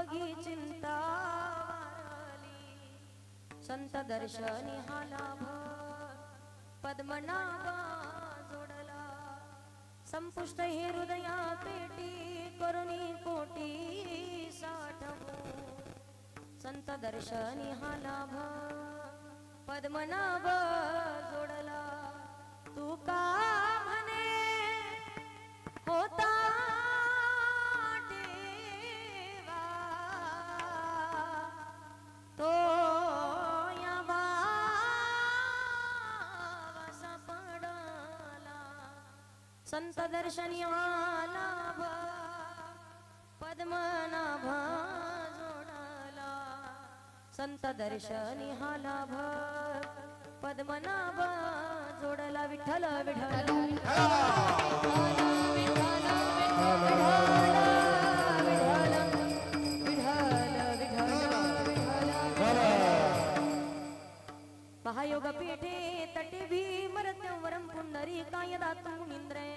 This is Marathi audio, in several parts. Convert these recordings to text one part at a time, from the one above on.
अवघी चिंता वारली, संत दर्शनी हा लाभ पद्मनाभ जोडला, संपुष्ट हे हृदया पेटी करुणी कोटी साठवू, संत दर्शनी हा लाभ पद्मनाभ जोडला, तू का म्हणे होता देवा तो या भावासा पडला, संत दर्शनी हा लाभ पद्मनाभ जोडला, संत दर्शनी हा लाभ पद्मनाभ जोडला, विठ्ठल विठ्ठल महायोग पीठे तटे भीमरत्नवरं पुंडरीकाय दातुं मुनीन्द्रे,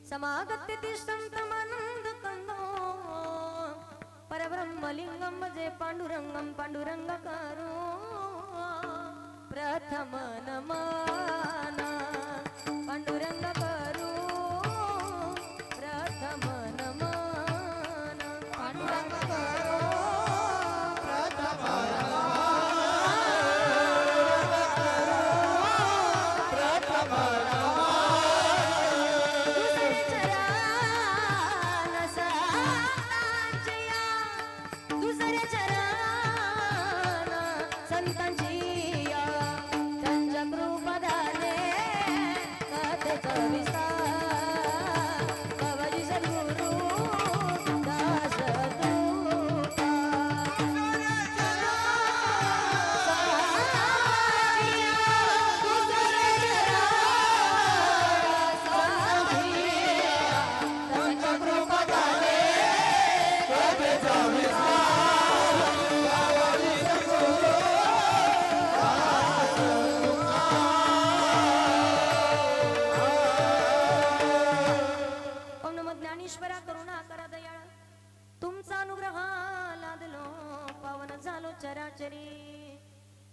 समागत्य तिष्ठं तमानंद कंदो, परब्रह्मलिंगं भजे पांडुरंगं पांडुरंगकारो, प्रथम नमना पांडुरंगकारो, प्रथम नमना पांडुरंगकारो, प्रथम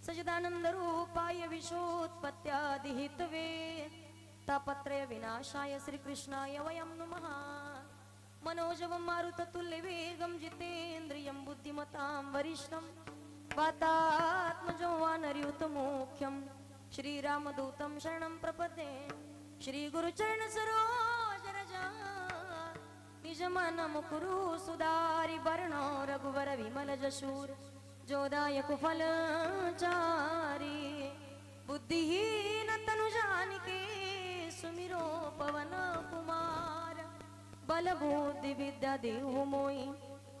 सजदानंद रूपाय विशोत्पत्त्यादिहितवे तापत्रय विनाशाय श्रीकृष्णाय वयं नमः, मनोजवं मारुततुल्यवेगं जितेन्द्रियं बुद्धिमतां वरिष्ठं वातात्मजो वानरयूतमुख्यं श्रीरामदूतं शरणं प्रपद्ये, श्रीगुरुचरण सरोजरजा निजमनं कुरु सुदारि वर्णो रघुवर विमल जशूर जोदायक फलचारी, बुद्धिहीन तनु जानिके सुमिरो पवन कुमार, बल बुद्धि विद्या देहु मोहि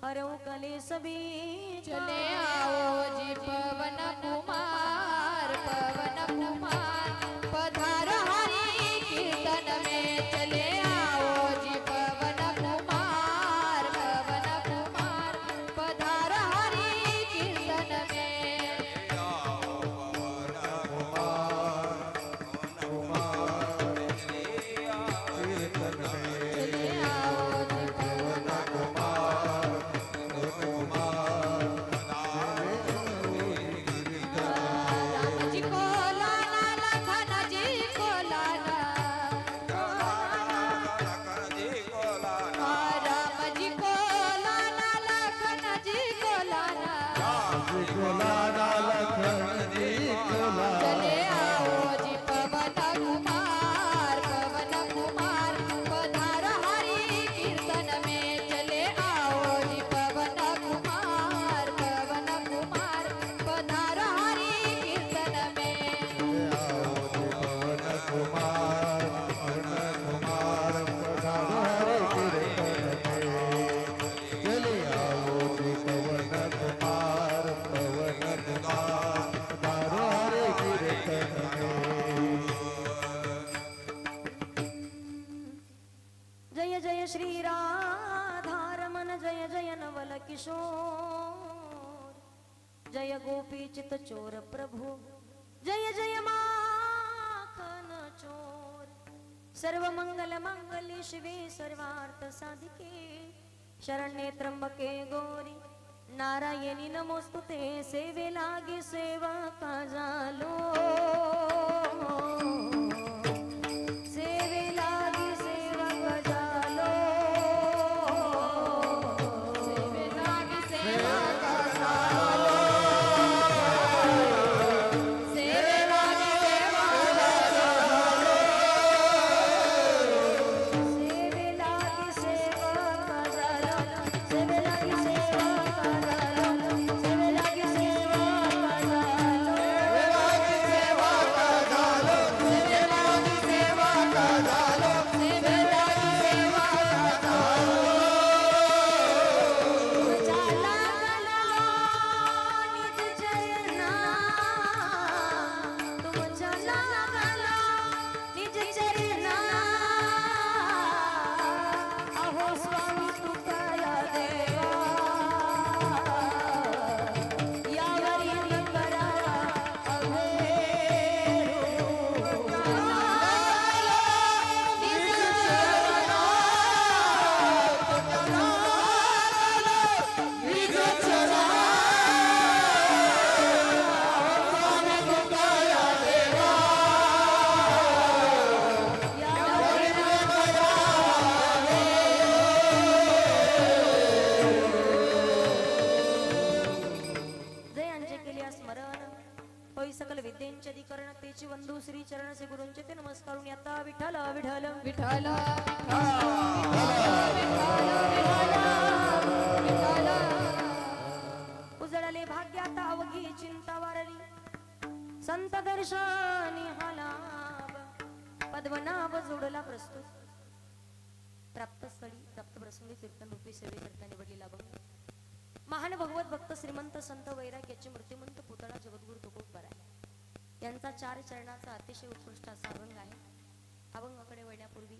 हरऊ कलेश बीच, चले आओ जी पवन कुमार पधारो हरि कीर्तन में, चले आओ जी पवन कुमार पधारो हरि कीर्तन में, चले आओ जी पवन राम जी को लाला लखन जी को लाला, राम जी को लाला लखन जी को लाला, चले आओ जी पवन कुमार पधारो हरि कीर्तन में, चले आओ जी पवन कुमार पधारो हरि कीर्तन में, जय जय श्री राधारमण जय जय नवल किशोर, जय गोपी चित चोर प्रभु जय जय माखन चोर, सर्व मंगल मंगली शिवे सर्वार्थ साधिके शरण्ये त्र्यंबके गौरी नारायणी नमोस्तुते सेवे लागे सेवा काजालो सेवे लागे सेवा काजालो सेवे लागी सेवा काजालो सेवे लागी सेवा सेवे लागे सेवा काजालो सेवे लागे सेवा काजालो सेवे लागे सेवा काजालो सेवे लागी सेवा काजालो सेवे लागी सेवा काजालो जाला गला निज चरणा तुम जाला गला निज चरणा अहो स्वामी तुकारा देवा यावरी नंबरा जय अंजे केल्या स्मरण होई सकल विद्येंचे अधिकरण तेची वंदू श्री चरण से गुरूंचे ते नमस्कारून आता विठ्ठल विठ्ठल विठ्ठल विठ्ठल उजळले भाग्यात अवघी चिंता वारली संत दर्शनी हालाब पद्मनाभ जोडला प्रस्तुत प्राप्तस्थळी प्राप्त प्रसंगी कीर्तन रूपी सेवे करता निवडलेला भक्त महान भगवत भक्त श्रीमंत संत वैराग्याचे मूर्तिमंत पुतळा जगद्गुरु तुकोबरा यांचा 4 चरणाचा अतिशय उत्कृष्ट असा अभंग आहे. अभंगाकडे वळण्यापूर्वी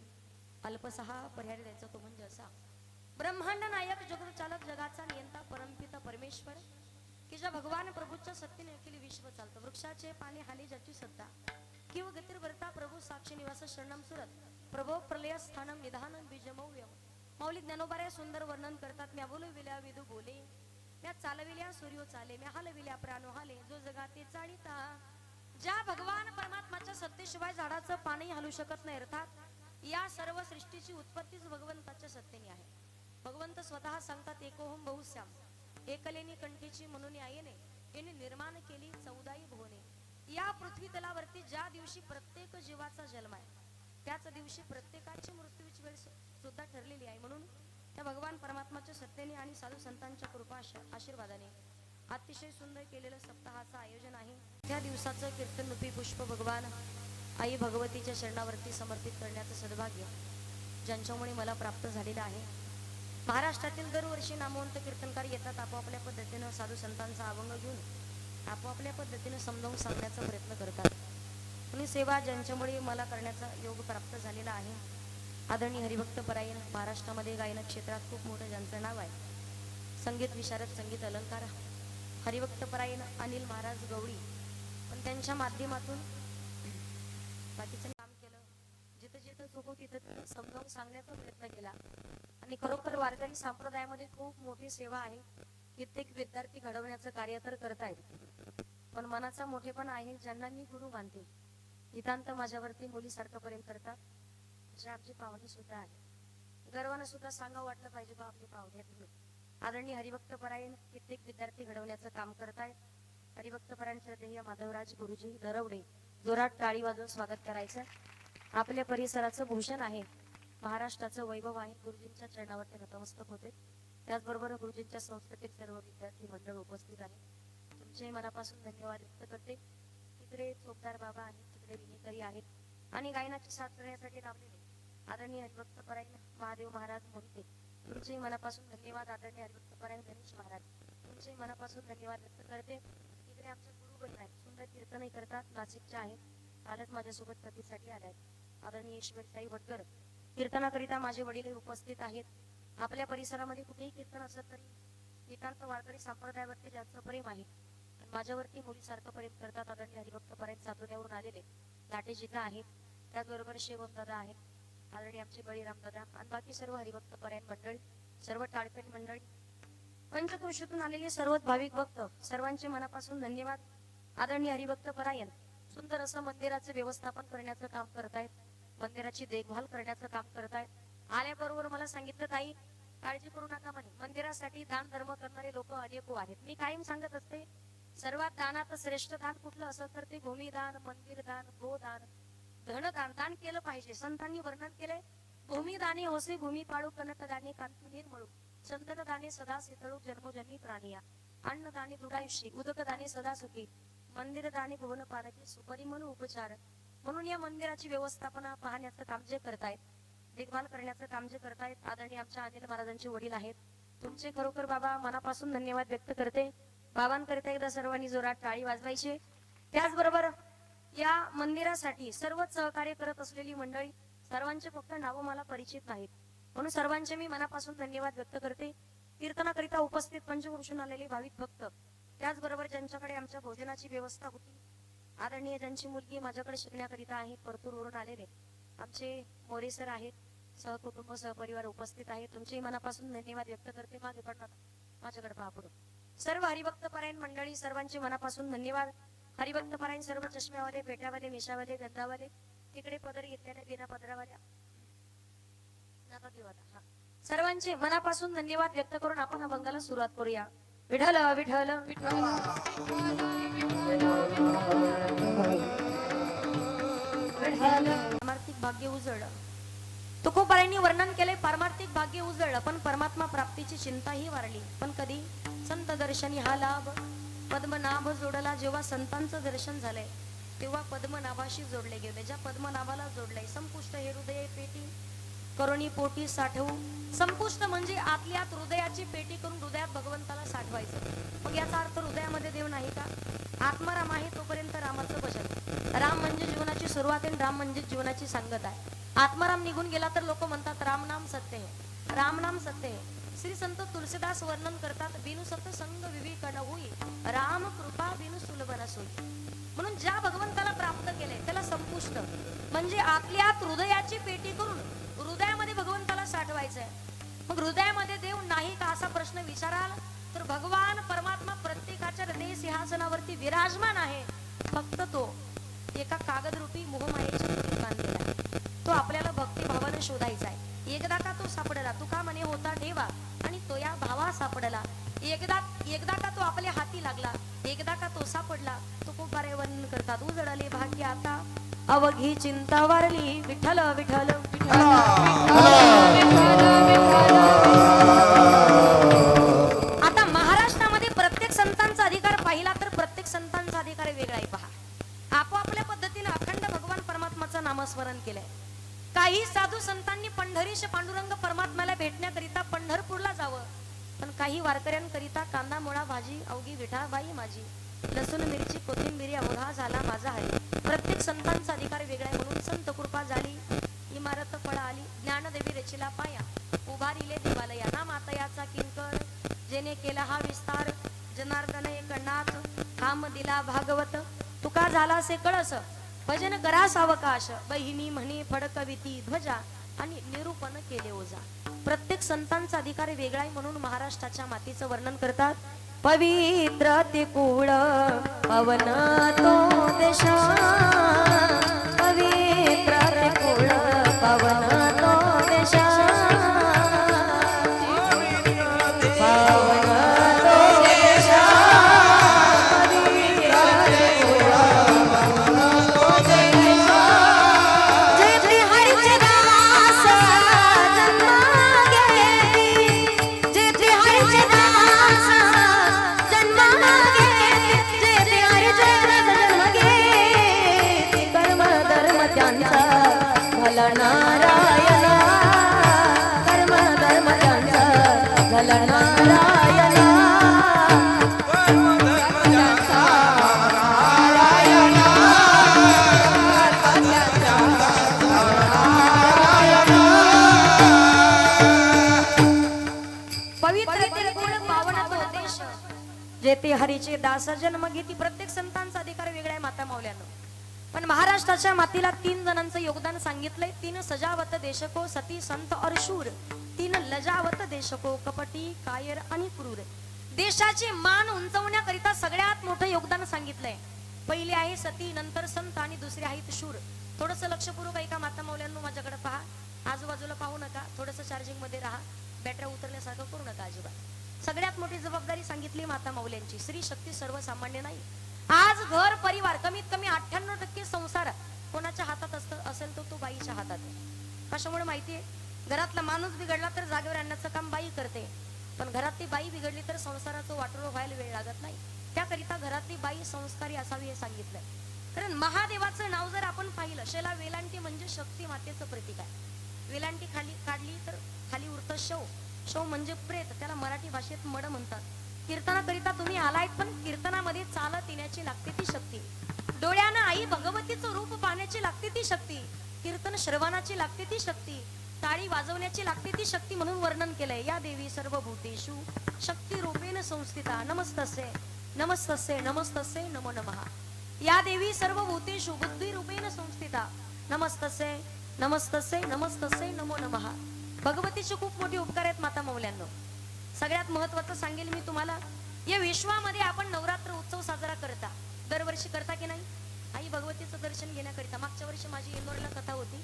अल्पसहा पर्याय द्यायचा तो म्हणजे असा: ब्रह्मांड नायक जगत चालक जगाचा नियंता परमपिता परमेश्वर की ज्या भगवान प्रभूच्या सत्तेने अखिल विश्व चालतं. वृक्षाचे पाणी हाली ज्याची सत्ता किंवा गतीर भरता प्रभू साक्षी निवास शरणम सुरत प्रभो प्रलय स्थानम निधानम बीजमौल्यम मौलिक ज्ञानोबाऱ्या सुंदर वर्णन करतात. म्या बोलू विल्या विदू बोले म्या चालविल्या सूर्यो चाले म्या हलविल्या प्राणो हाले जो जगाते चाळीता. ज्या भगवान परमात्माच्या सत्तेशिवाय झाडाचं पाणी हलू शकत नाही. अर्थात या सर्व सृष्टीची उत्पत्तीच भगवंताच्या सत्तेने आहे. भगवंत स्वतः सांगतात एकोहम बहुश्याम एकलेनी कंठीची म्हणून आईने याने निर्माण केली 14 भुवने. या पृथ्वी तलावरती ज्या दिवशी प्रत्येक जीवाचा जन्म आहे त्याच दिवशी प्रत्येकाची मृत्यूची वेळ सुद्धा ठरलेली आहे. म्हणून त्या भगवान परमात्माच्या सत्तेने आणि साधू संतांच्या कृपा आशीर्वादाने अतिशय सुंदर केलेलं सप्ताहाचं आयोजन आहे. त्या दिवसाचं कीर्तन रूपी पुष्प भगवान आई भगवतीच्या शरणावरती समर्पित करण्याचं सद्भाग्य ज्यांच्यामुळे मला प्राप्त झालेलं आहे. महाराष्ट्रातील दरवर्षी नामवंत कीर्तनकार येतात. आपापल्या पद्धतीनं साधू संतांचा अभंग घेऊन आपापल्या पद्धतीनं समजावून सांगण्याचा प्रयत्न करतात. आणि सेवा ज्यांच्यामुळे मला करण्याचा योग प्राप्त झालेला आहे. आदरणीय हरिभक्त परायण महाराष्ट्रामध्ये गायन क्षेत्रात खूप मोठं ज्यांचं नाव आहे. संगीत विशारद संगीत अलंकार हरिभक्त परायण अनिल महाराज गवळी. पण त्यांच्या माध्यमातून बाकीचं काम केलं. जिथं जिथं चुकू तिथं समजावून सांगण्याचा प्रयत्न केला. आणि खरोखर वारकरी संप्रदायामध्ये खूप मोठी सेवा आहे. कित्येक विद्यार्थी घडवण्याचं कार्य तर करतायत. पण मनाचा मोठेपणा आहे ज्यांना मी गुरु मानते. नितांत माझ्यावरती मुलीसारखं प्रेम करतात. जे आमचे पाहुणे सुद्धा आहे. गर्वानं सुद्धा सांगावं वाटलं पाहिजे बा आपले पाहुणे तुम्ही. आदरणीय हरिभक्त परायण कित्येक विद्यार्थी घडवण्याचं काम करतायत. हरिभक्त परायण श्रद्धेय माधवराज गुरुजी दरवडे जोरात टाळी वाजवून स्वागत करायचं. आपल्या परिसराचं भूषण आहे. महाराष्ट्राचं वैभव आहे. गुरुजींच्या चरणावरती नतमस्तक होते. त्याचबरोबर गुरुजींच्या संस्थेतील सर्व विद्यार्थी मंडळ उपस्थित आहे. तुमचे मनापासून धन्यवाद व्यक्त करते. तिकडे चोपदार बाबा आहेत, तिकडे विनेकरी आहेत आणि गायनाची साथ करण्यासाठी लावलेले आदरणीय हरिभक्त परायण महादेव महाराज मोहिते. तुमचे मनापासून धन्यवाद. आदरणीय हरिभक्त परायण गणेश महाराज तुमचे मनापासून धन्यवाद व्यक्त करते. तिकडे आमचे गुरुबंधू आहेत. सुंदर कीर्तनही करतात. नाशिकच्या आहेत. कालच माझ्यासोबत प्रतिसाठी आले आहेत. आदरणीय ईश्वरसाई भटकर कीर्तनाकरिता माझे वडील उपस्थित आहेत. आपल्या परिसरामध्ये कुठेही कीर्तन असत तरी नितांत वारकरी संप्रदायावरती ज्यांचं प्रेम आहे माझ्यावरती मुलीसारखं प्रेम करतात. आदरणीय हरिभक्त परायण सातोद्यावरून आलेले लाटे जिथा आहेत. त्याचबरोबर शेवम दादा आहेत. आदरणीय आमचे बळीराम दादा आणि बाकी सर्व हरिभक्त परायण मंडळी सर्व टाळपेट मंडळी, पंचक्रोशीतून आलेले सर्व भाविक भक्त, सर्वांचे मनापासून धन्यवाद. आदरणीय हरिभक्त परायण सुंदर असं मंदिराचं व्यवस्थापन करण्याचं काम करतायत, मंदिराची देखभाल करण्याचं काम करतायत. आल्याबरोबर मला सांगितलं, ताई काळजी करू नका म्हणे, मंदिरासाठी दान धर्म करणारे लोक अनेक आहेत. मी कायम सांगत असते, सर्वात दानात श्रेष्ठ दान कुठलं असं तर ते भूमिदान, मंदिर दान, गोदान, धनदान. दान केलं पाहिजे. संतांनी वर्णन केले, भूमिदाने होसे भूमी पाळू, कनकदाने कांती निर्मळू, चंदनदाने सदा शीतळू, जन्मोजन्मी प्राणिया, अन्नदाने दृढायुष्य, उदकदाने सदा सुखी, मंदिरदाने भुवन पारखी, सुपरिमन उपचार. म्हणून या मंदिराची व्यवस्थापना पाहण्याचं काम जे करतायत, देखभाल करण्याचं काम जे करतायत, आदरणीय आमच्या अनिल महाराजांचे वडील आहेत. तुमचे खरोखर बाबा मनापासून धन्यवाद व्यक्त करते. बाबांकरिता एकदा सर्वांनी जोरात टाळी वाजवायची. त्याचबरोबर या मंदिरासाठी सर्वच सहकार्य करत असलेली मंडळी, सर्वांचे फक्त नाव मला परिचित नाहीत, म्हणून सर्वांचे मी मनापासून धन्यवाद व्यक्त करते. कीर्तनाकरिता उपस्थित पंचक्रोशीतून आलेले भाविक भक्त, त्याचबरोबर ज्यांच्याकडे आमच्या भोजनाची व्यवस्था होती, आदरणीय ज्यांची मुलगी माझ्याकडे शिकण्याकरिता आहे, परतूरवरून आलेले आमचे मोरे सर आहेत, सहकुटुंब सहपरिवार उपस्थित आहे. तुमचे मनापासून धन्यवाद व्यक्त करते. मागे पडणार माझ्याकडे पहा पुढे. सर्व हरिभक्त परायण मंडळी, सर्वांचे मनापासून धन्यवाद. हरिभक्त परायण सर्व चष्म्यावाले, पेट्यावाले, मिशावाले, गंधावाले, तिकडे पदर घेतल्याने बिना पदरावाल्या, सर्वांचे मनापासून धन्यवाद व्यक्त करून आपण अभंगाला सुरुवात करूया. विठ्ठल विठ्ठल विठ्ठल. पारमार्थिक भाग्य उजळलं. तुकोबारायांनी वर्णन केले, पारमार्थिक भाग्य उजळलं, पण परमात्मा प्राप्तीची चिंताही वाढली. पण कधी संत दर्शनी हा लाभ, पद्मनाभ जोडला. जेव्हा संतांचं दर्शन झालंय तेव्हा पद्मनाभाशी जोडले गेले. ज्या पद्मनाभाला जोडलंय, संपुष्ट हे हृदय पेटी करुणी पोटी साठवू. संपुष्ट म्हणजे आतल्या आत हृदयाची पेटी करून हृदयात भगवंताला साठवायचं. मग याचा अर्थ हृदयामध्ये देव नाही का? आत्माराम आहे तोपर्यंत रामाचं भजन. राम म्हणजे जीवनाची सुरुवात आहे, राम म्हणजे जीवनाची सांगत आहे. आत्माराम निघून गेला तर लोक म्हणतात राम नाम सत्य आहे, राम नाम सत्य आहे. श्री संत तुलसीदास वर्णन करतात, बिनु सत्संग विवेक न होई, राम कृपा बिनु सुलभ नसोई. म्हणून ज्या भगवंताला प्राप्त केले त्याला संपुष्ट म्हणजे आतल्या आत हृदयाची पेटी करून हृदयामध्ये भगवंताला साठवायचंय. मग हृदयामध्ये देव नाही का असा प्रश्न विचाराल तर भगवान परमात्मा प्रत्येकाच्या हृदय सिंहासनावरती विराजमान आहे. फक्त तो एका कागदरूपी मोहमायेच्या भीतीत बांधलेला आहे. तो आपल्याला भक्तिभावाने शोधायचा आहे. एकदा का तो सापडला, तुका म्हणे होता ठेवा आणि तो या भावा सापडला. एकदा का तो आपल्या हाती लागला, एकदा का तो सापडला. तो खूप बारे वर्णन करतात, उजळले भाग्य आता अवघी चिंता वारली. विठ्ठल विठ्ठल विठ्ठल. आता महाराष्ट्रामध्ये प्रत्येक संतांचा अधिकार पाहिला तर प्रत्येक संतांचा अधिकार वेगळा आहे. पहा, आपापल्या पद्धतीने अखंड भगवान परमात्माचं नामस्मरण केलंय. काही साधू संतांनी पंढरीश पांडुरंग परमात्म्याला भेटण्याकरिता पंढरपूरला जावं, पण काही वारकऱ्यांकरिता कांदा मुळा भाजी अवघी विठाबाई माझी, लसूण मिरची कोथिंबिरी अवघा झाला माझा हरी. प्रत्येक संतांचा अधिकार वेगळा आहे. म्हणून संत कृपा झाली, इमारत फळ आली, ज्ञानदेवी रचिला पाया, उभारिले देवालया. ना मातयाचा किंकर जेने केला हा विस्तार, जनार्दन एकनाथ काम दिला भागवत. तुका झाला से कळस, भजन करा सावकाश, बहिणी म्हणे फडकविती ध्वजा आणि निरूपण केले ओझा. प्रत्येक संतांचा अधिकार वेगळा आहे. म्हणून महाराष्ट्राच्या मातीचं वर्णन करतात, पवित्र ते कुळ पवन तो देश, पवित्र ते कुळ पवन तो देश, पवन तो देश, जेथे हरीचे दास जन्म घेती. प्रत्येक संतांचा अधिकार वेगळा आहे माता माऊल्यानं. पण महाराष्ट्राच्या मातीला 3 जणांचं योगदान सांगितलंय. 3 सजावत देशको सती संत और शूर. तीन लजावत देशको कपटी कायर आणि क्रूर. देशाची मान उंचवण्याकरिता सगळ्यात मोठं योगदान सांगितलंय. पहिले आहे सती, नंतर संत आणि दुसरे आहेत शूर. थोडस लक्षपूर्वक ऐका माता मौल्यांनो, माझ्याकडे पहा, आजूबाजूला पाहू नका, थोडस चार्जिंग मध्ये राहा, बॅटऱ्या उतरल्यासारखं करू नका अजिबात. सगळ्यात मोठी जबाबदारी सांगितली माता मौल्यांची. स्त्री शक्ती सर्वसामान्य नाही. आज घर परिवार कमीत कमी 98% संसार कोणाच्या हातात असेल तो बाईच्या हातात आहे. कशामुळे माहितीये? घरातला माणूस बिघडला तर जागेवर आणण्याचं काम बाई करते, पण घरातली बाई बिघडली तर संसाराचं वाटोळं व्हायला वेळ लागत नाही. त्याकरिता घरातली बाई संस्कारी असावी हे सांगितलंय. कारण महादेवाचं नाव जर आपण पाहिलं, शेला वेलांटी म्हणजे शक्ती मातेचं प्रतीक आहे. वेलांटी खाली काढली तर खाली उरतं शव. शव म्हणजे प्रेत, त्याला मराठी भाषेत मड म्हणतात. कीर्तनाकरिता तुम्ही आलायत, पण कीर्तनामध्ये चालत येण्याची लागते ती शक्ती. डोळ्यानं आई भगवतीचं रूप पाहण्याची लागते ती शक्ती. कीर्तन श्रवणाची लागते ती शक्ती. टाळी वाजवण्याची लागते ती शक्ती. म्हणून वर्णन केलंय, या देवी सर्वभूतेषु शक्ती रूपेण संस्थिता नमस्तस्ये नमस्तस्ये नमस्तस्ये नमो नमः. या देवी सर्वभूतेषु बुद्धी रूपेण संस्थिता नमस्तस्ये नमस्तस्ये नमस्तस्ये नमो नमः. भगवतीचे खूप मोठे उपकार आहेत माता मौल्यांनो. सगळ्यात महत्वाचं सांगेल मी तुम्हाला, या विश्वामध्ये आपण नवरात्र उत्सव साजरा करता, दरवर्षी करता की नाही? आई भगवतीचं दर्शन घेण्याकरिता. मागच्या वर्षी माझी येनोरला कथा होती,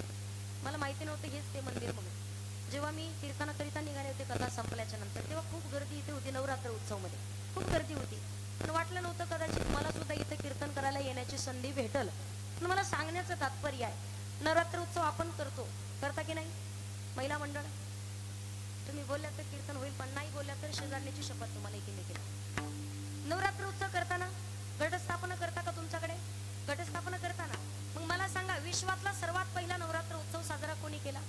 मला माहिती नव्हतं हेच ते मंदिर म्हणून. जेव्हा मी कीर्तनाकरिता निघाले होते कथा संपल्याच्या नंतर, तेव्हा खूप गर्दी इथे होती. नवरात्र उत्सव मध्ये खूप गर्दी होती, पण वाटलं नव्हतं कदाचित मला सुद्धा इथे कीर्तन करायला येण्याची संधी भेटल. पण मला सांगण्याचं तात्पर्य आहे, नवरात्र उत्सव आपण करता की नाही? महिला मंडळ, तुम्ही बोलल्या तर कीर्तन होईल, पण नाही बोलल्या तर शेजारण्याची शपथ तुम्हाला केली. नवरात्र उत्सव करताना घटस्थापना करता का तुमच्याकडे? घटस्थापना करताना मग मला सांगा, विश्वातला सर्वात पहिला नवरात्र उत्सव साजरा कोणी केला?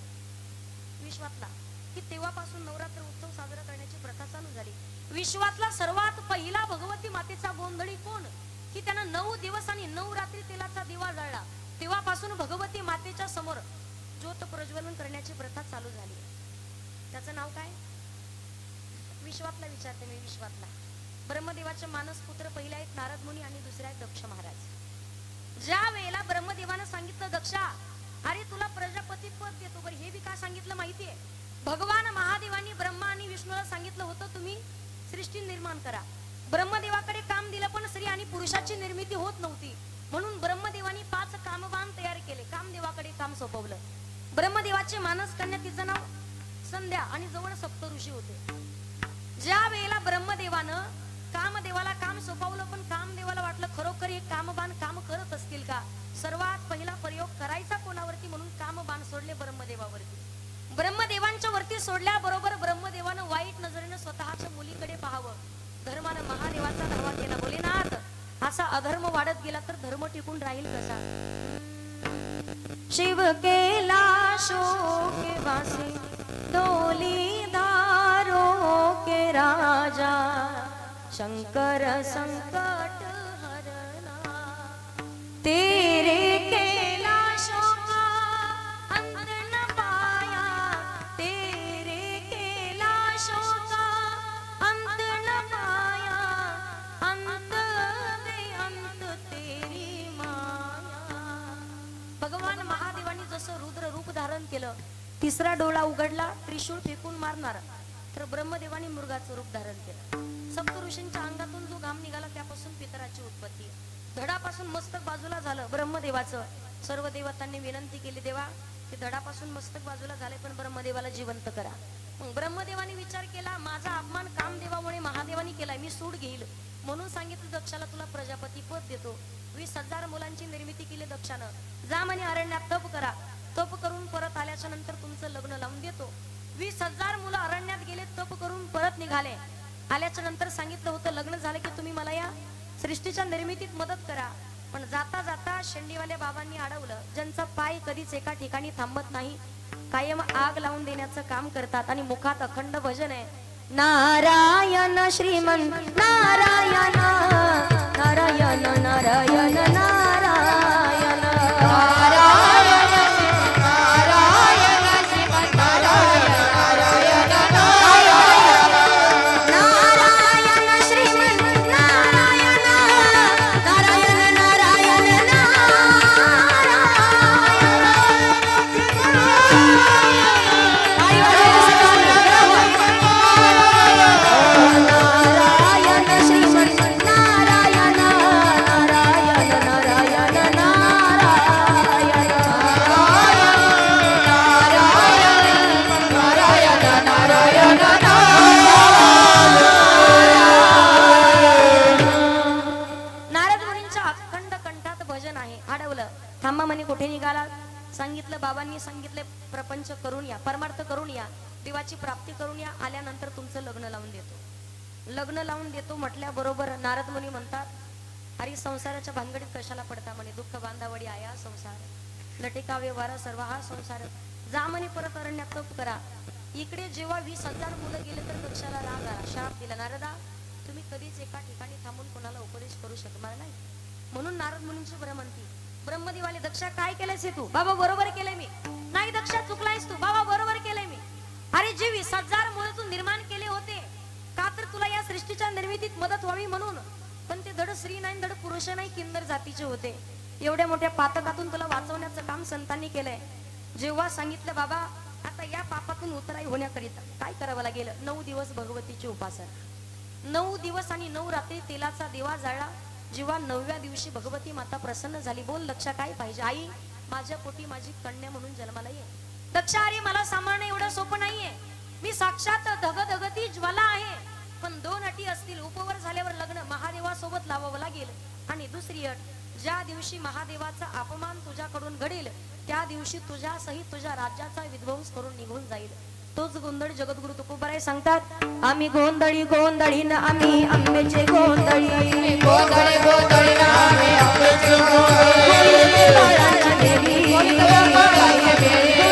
विश्वातला. की तेव्हापासून नवरात्र उत्सव साजरा करण्याची प्रथा चालू झाली. विश्वातला सर्वात पहिला भगवती मातेचा गोंधळी कोण? की त्यानं 9 दिवस आणि 9 रात्री तेलाचा दिवा जळला. तेव्हापासून भगवती मातेच्या समोर ज्योत प्रज्वलन करण्याची प्रथा चालू झाली. त्याचं नाव काय? विश्वातला विचारते मी. विश्वातला ब्रह्मदेवाचे मानस पुत्र पहिले आहेत नारद मुनी आणि दुसरे आहेत दक्ष महाराज. ज्या वेळेला ब्रह्मदेवानं सांगितलं, दक्षा अरे तुला प्रजापती पद देतो, बरं हे बी का सांगितलं माहितीये? भगवान महादेवांनी ब्रह्मा आणि विष्णूला सांगितलं होतं तुम्ही सृष्टी निर्माण करा. ब्रह्मदेवाकडे काम दिलं, पण स्त्री आणि पुरुषाची निर्मिती होत नव्हती. म्हणून ब्रह्मदेवानी 5 कामबाण तयार केले. कामदेवाकडे काम सोपवलं. ब्रह्मदेवाचे मानस कन्या, तिचं नाव संध्या, आणि जवळ सप्तऋषी होते. ज्या वेळेला ब्रह्मदेवानं कामदेवाला काम सोपवलं, पण कामदेवाला वाटलं खरोखर हे कामबाण काम करत असतील का? सर्वात पहिला प्रयोग करायचा कोणावरती, म्हणून कामबाण सोडले ब्रह्मदेवावरती. ब्रह्मदेवांच्या वरती सोडल्याबरोबर ब्रह्मदेवानं वाईट नजरेनं स्वतःच्या मुलीकडे पाहावं. धर्मानं महादेवाचा धावा केला. भोलेनाथ, असा अधर्म वाढत गेला तर धर्म टिकून राहील कसा? शिव केला शोके वासी डोली धारो के राजा, शंकर संकट हरना. तेरे केला शोका अंत न पाया, तेरे केला शोका अंत न पाया, अंत दे अंत तेरी माया. भगवान महादेवानी जसं रुद्र रूप धारण केलं, तिसरा डोळा उघडला, त्रिशूळ फेकून मारणार, तर ब्रह्मदेवानी मृगाचं रूप धारण केलं. सप्तऋषींच्या अंगातून जो घाम निघाला त्यापासून पितराची उत्पत्ती. धडापासून मस्तक बाजूला झालं ब्रह्मदेवाचं. सर्व देवतांनी विनंती केली, देवा ते धडापासून मस्तक बाजूला झाले, पण ब्रह्मदेवाला जिवंत करा. मग ब्रह्मदेवानी विचार केला, माझा अपमान कामदेवामुळे महादेवानी केलाय, मी सूड घेईल. म्हणून सांगितलं दक्षाला तुला प्रजापती पद देतो. 20,000 मुलांची निर्मिती केली दक्षानं. जा म्हणे अरण्यात तप करा. तप करून परत आल्याच्या नंतर तुमचं लग्न लावून देतो. 20,000 मुलं अरण्यात गेले, तप करून परत निघाले. आल्याच्या नंतर सांगितलं होतं लग्न झालं की तुम्ही मला या सृष्टीच्या निर्मितीत मदत करा. पण जाता जाता शेंडीवाल्या बाबांनी अडवलं. ज्यांचा पाय कधीच एका ठिकाणी थांबत नाही, कायम आग लावून देण्याचं काम करतात. आणि मुखात अखंड भजन आहे, नारायण श्रीमंत नारायण नारायण नारायण नारायण मी सांगितले प्रपंच करून या, परमार्थ करून या, देवाची प्राप्ती करून या, आल्यानंतर तुमचं लग्न लावून देतो. लग्न लावून देतो म्हटल्याबरोबर नारद मुनी म्हणतात, अरे संसाराच्या भानगडीत कशाला पडता म्हणे, दुःख बांधावडी आया संसार, लटिका व्यवहार सर्व हा संसार, जा म्हणे परत अरण्यात तप करा. इकडे जेव्हा 20,000 मुलं गेले तर दक्षाला राग आला, शाप दिला, नारदा तुम्ही कधीच एका ठिकाणी थांबून कोणाला उपदेश करू शकणार नाही. म्हणून नारद मुनींची भ्रमंती, ब्रह्मदेवाले दक्षा काय केलंयस हे तू? बाबा बरोबर केलंय मी. नाही दक्षा चुकलायस तू. बाबा बरोबर केलंय मी. अरे जे 20,000 मुळे तू निर्माण केले होते का तर तुला या सृष्टीच्या निर्मितीत मदत व्हावी म्हणून, पण ते धड स्त्री नाही धड पुरुष नाही किन्नर जातीचे होते. एवढ्या मोठ्या पातकातून तुला वाचवण्याचं काम संतांनी केलंय. जेव्हा सांगितलं बाबा आता या पापातून उतराई होण्याकरिता काय करावं लागेल, 9 दिवस भगवतीची उपासना, 9 दिवस आणि 9 रात्री तेलाचा दिवा जाळला. जेव्हा 9व्या दिवशी भगवती माता प्रसन्न झाली, बोल दक्षा काय पाहिजे? आई माझ्या पोटी माझी कन्या म्हणून जन्माला ये. दक्षा अरे मला सांभाळणं एवढं सोपं नाहीये, मी साक्षात धगधगती ज्वाला आहे. पण 2 अटी असतील, उपवर झाल्यावर लग्न महादेवासोबत लावावं लागेल, आणि दुसरी अट, ज्या दिवशी महादेवाचा अपमान तुझ्याकडून घडेल त्या दिवशी तुझ्या सहित तुझ्या राज्याचा विध्वंस करून निघून जाईल. तोच गोंधळ जगद्गुरु तुकोबाराय सांगतात, आम्ही गोंधळी गोंधळी न आम्ही आंब्याचे गोंधळी, गोंधळी गोंधळी ना आम्ही आंब्याचे गोंधळी, बाळाच्या देवी, गोंधळी बेरी,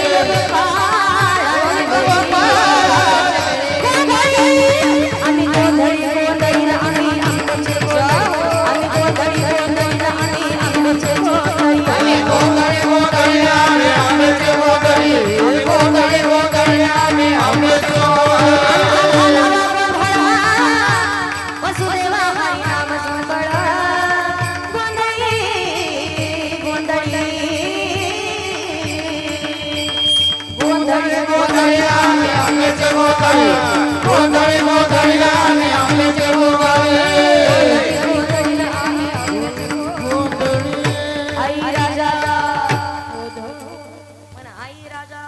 आम्ही गोंधळी गोंधळी न आम्ही आंब्याचे गोंधळी, आम्ही गोंधळी गोंधळी न आम्ही आंब्याचे गोंधळी, आम्ही गोंधळी गोंधळी ना आम्ही आंब्याचे गोंधळी, गोंधळी गोंधळी ना आम्ही आंब्याचे वसुदेवा माई नाम संकळा, गोंधळी गोंधळी गोंधळी गोंधळी ना आम्ही आंब्याचे गोंधळी, गोंधळी गोंधळी ना आम्ही आंब्याचे गोंधळी, आई राजा म्हणा, आई राजा.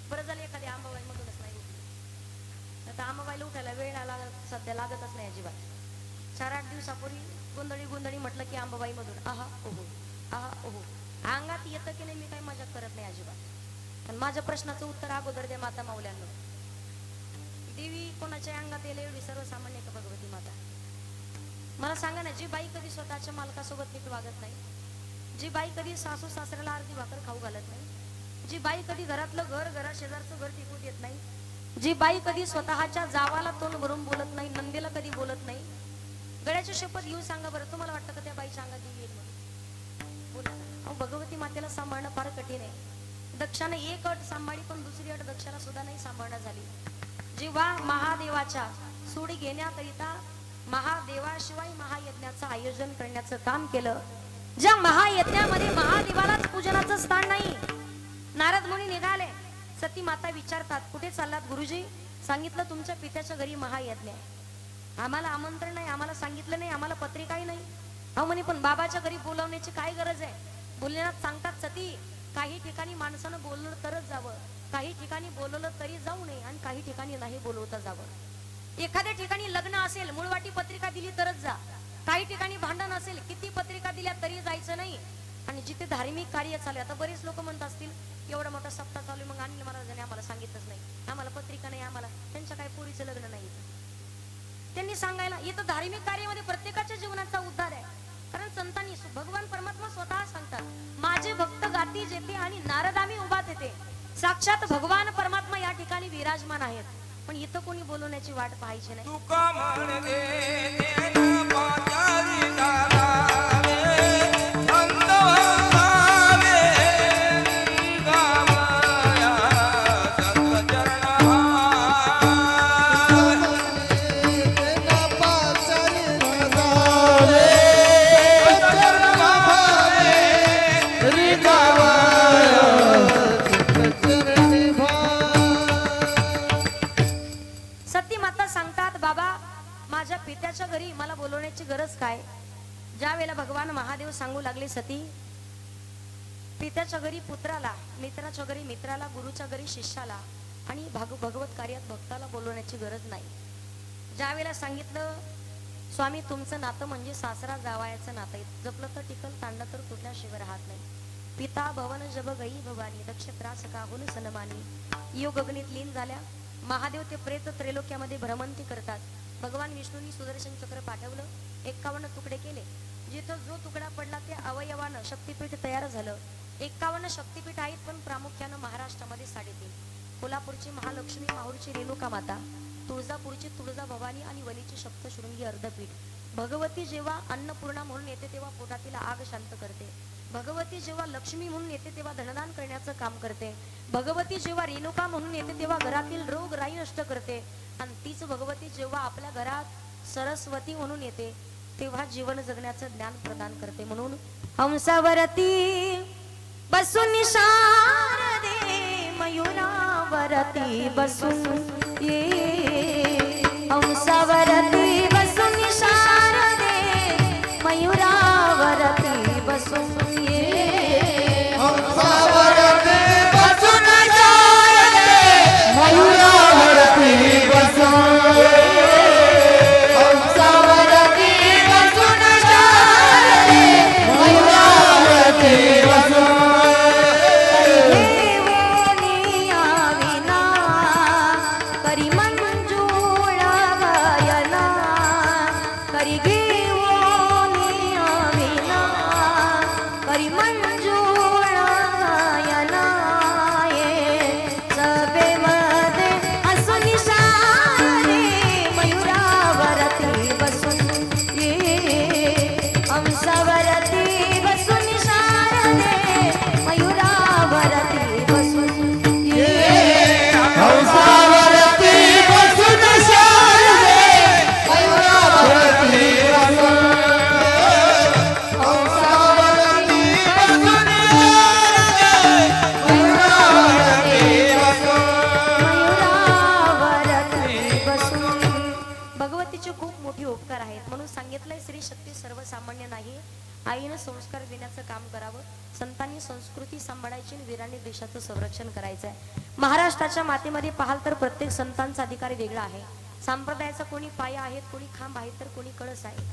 बरं झालं एखादी आंबाबाई मधूनच नाही उठली, आता आंबाबाईला उठायला वेळ सध्या लागतच नाही अजिबात. 4-8 दिवसापूर्वी गोंधळी गोंधळी म्हटलं की आंबाबाई मधून आहा ओहो अंगात येतं की नाही, मी काही मजाक करत नाही अजिबात. पण माझ्या प्रश्नाचं उत्तर अगोदर द्या माता माऊल्यांना. देवी कोणाच्या अंगात येईल एवढी सर्वसामान्य का भगवती माता? मला सांगा ना, जी बाई कधी स्वतःच्या मालकासोबत नीट वागत नाही, जी बाई कधी सासू सासऱ्याला अर्धी भाकर खाऊ घालत नाही, जी बाई कधी घरातलं घरा शेजारचं घर टिकू देत नाही, जी बाई कधी स्वतःच्या जावाला तोंड भरून बोलत नाही, नंदीला कधी बोलत नाही, गळ्याची शपथ घेऊन सांगा बरं, तुम्हाला वाटतं का त्या बाईच्या अंगात देवी येईल म्हणून? बोला. अहो भगवती मातेला सांभाळणं फार कठीण आहे. दक्षाने एक अट सांभाळली पण दुसरी अट दक्षाला सुद्धा नाही सांभाळणं झाली. जेव्हा महादेवाच्या सूड घेण्याकरिता महादेवाशिवाय महायज्ञाचं आयोजन करण्याचं काम केलं, ज्या महायज्ञामध्ये महादेवालाच पूजनाचं स्थान नाही, नारद मुनी निघाले. सती माता विचारतात, कुठे चाललात गुरुजी? सांगितलं तुमच्या पित्याच्या घरी महायज्ञ आहे, आम्हाला आमंत्रण नाही, आम्हाला सांगितलं नाही, आम्हाला पत्रिकाही नाही. अहो म्हणे पण बाबाच्या घरी बोलावण्याची काय गरज आहे? बोलण्यात सांगतात सती, काही ठिकाणी माणसानं बोललं तरच जावं, काही ठिकाणी बोलवलं तरी जाऊ नये, आणि काही ठिकाणी नाही बोलवता जावं. एखाद्या ठिकाणी लग्न असेल, मुळवाटी पत्रिका दिली तरच जा, काही ठिकाणी भांडण असेल, किती पत्रिका दिल्या तरी जायचं नाही. आणि जिथे धार्मिक कार्य चालू, आता बरेच लोक म्हणत असतील एवढा मोठा सप्ताह चालू, मग अनिल महाराजांनी आम्हाला सांगितलंच नाही, आम्हाला पत्रिका नाही, आम्हाला त्यांच्या काही पोरीचं लग्न नाही. त्यांनी सांगायला इथं धार्मिक कार्यामध्ये प्रत्येकाच्या जीवनाचा उद्धार आहे. कारण संतांनी भगवान परमात्मा स्वतः सांगतात, माझे भक्त गाती जेथे आणि नारदामी उभा तेथे. साक्षात भगवान परमात्मा या ठिकाणी विराजमान आहेत, पण इथं कोणी बोलवण्याची वाट पाहायची नाही. तुका म्हणते तेन पाचारी दारावे, संत वंदावे, गावया सत्चरणा. सती माता सांगतात, बाबा माझ्या पित्याच्या घरी मला बोलवण्याची गरज काय? ज्या वेळेला भगवान महादेव सांगू लागले, सती पित्याच्या घरी पुत्राला, मित्राच्या घरी मित्राला, गुरुच्या घरी शिष्याला, आणि भगवत कार्यात भक्ताला बोलवण्याची गरज नाही. ज्या वेळेला सांगितलं, स्वामी तुमचं नातं म्हणजे सासरा जावयाचं नातं आहे, जपलं तर टिकल, ताणलं तर कुठल्याशिवाय राहत नाही. पिता भवन जब गई भवानी दक्ष त्रास काहून सन्मानी योग अग्नीत लीन झाल्या महादेव ते प्रेत त्रैलोक्यामध्ये भ्रमंती करतात. भगवान विष्णूंनी सुदर्शन चक्र पाठवलं 51 तुकडे केले. जिथं जो तुकडा पडला ते अवयवानं शक्तीपीठ तयार झालं. 51 शक्तीपीठ आहेत पण प्रामुख्यानं महाराष्ट्रामध्ये 3.5 कोल्हापूरची महालक्ष्मी, माहूरची रेणुका माता, तुळजापूरची तुळजा भवानी आणि वलीची सप्तशृंगी अर्धपीठ. भगवती जेव्हा अन्नपूर्णा म्हणून येते तेव्हा पोटातील आग शांत करते. भगवती जेव्हा लक्ष्मी म्हणून येते तेव्हा धनदान करण्याचं काम करते. भगवती जेव्हा रेणुका म्हणून येते तेव्हा घरातील रोग राई नष्ट करते. आणि तीच भगवती जेव्हा आपल्या घरात सरस्वती म्हणून येते तेव्हा जीवन जगण्याचं ज्ञान प्रदान करते. म्हणून हंसावरती बसून शारदे मयुरावरती बसून ये हंसावरती बसून शारदे मयुरावरती बसून ये हंसावरती बसून शारदे मयुरावरती बसून हंसावरती बसून शारदे मयुरावरती बसून करी मंजुळा गायना करी घेऊन याविना करी मंजुळा गायना ये सभेमध्ये हसून शारदे मयुरावरती बसून ये हंसावरती बसून शारदे मयुरावरती बसून ये हंसावरती बसून शारदे मयुरावरती बसून हंसावरती बसून शारदे मयुरावरती बसून. भगवतीचे खूप मोठे उपकार आहेत म्हणून सांगितलंय स्त्री शक्ती सर्वसामान्य नाही. आईनं संस्कार देण्याचं काम करावं, संतांनी संस्कृती सांभाळायची आणि वीरांनी देशाचं संरक्षण करायचं आहे. महाराष्ट्राच्या मातेमध्ये पाहाल तर प्रत्येक संतांचा अधिकार वेगळा आहे. संप्रदायाचा कोणी पाया आहेत, कोणी खांब आहेत, तर कोणी कळस आहे.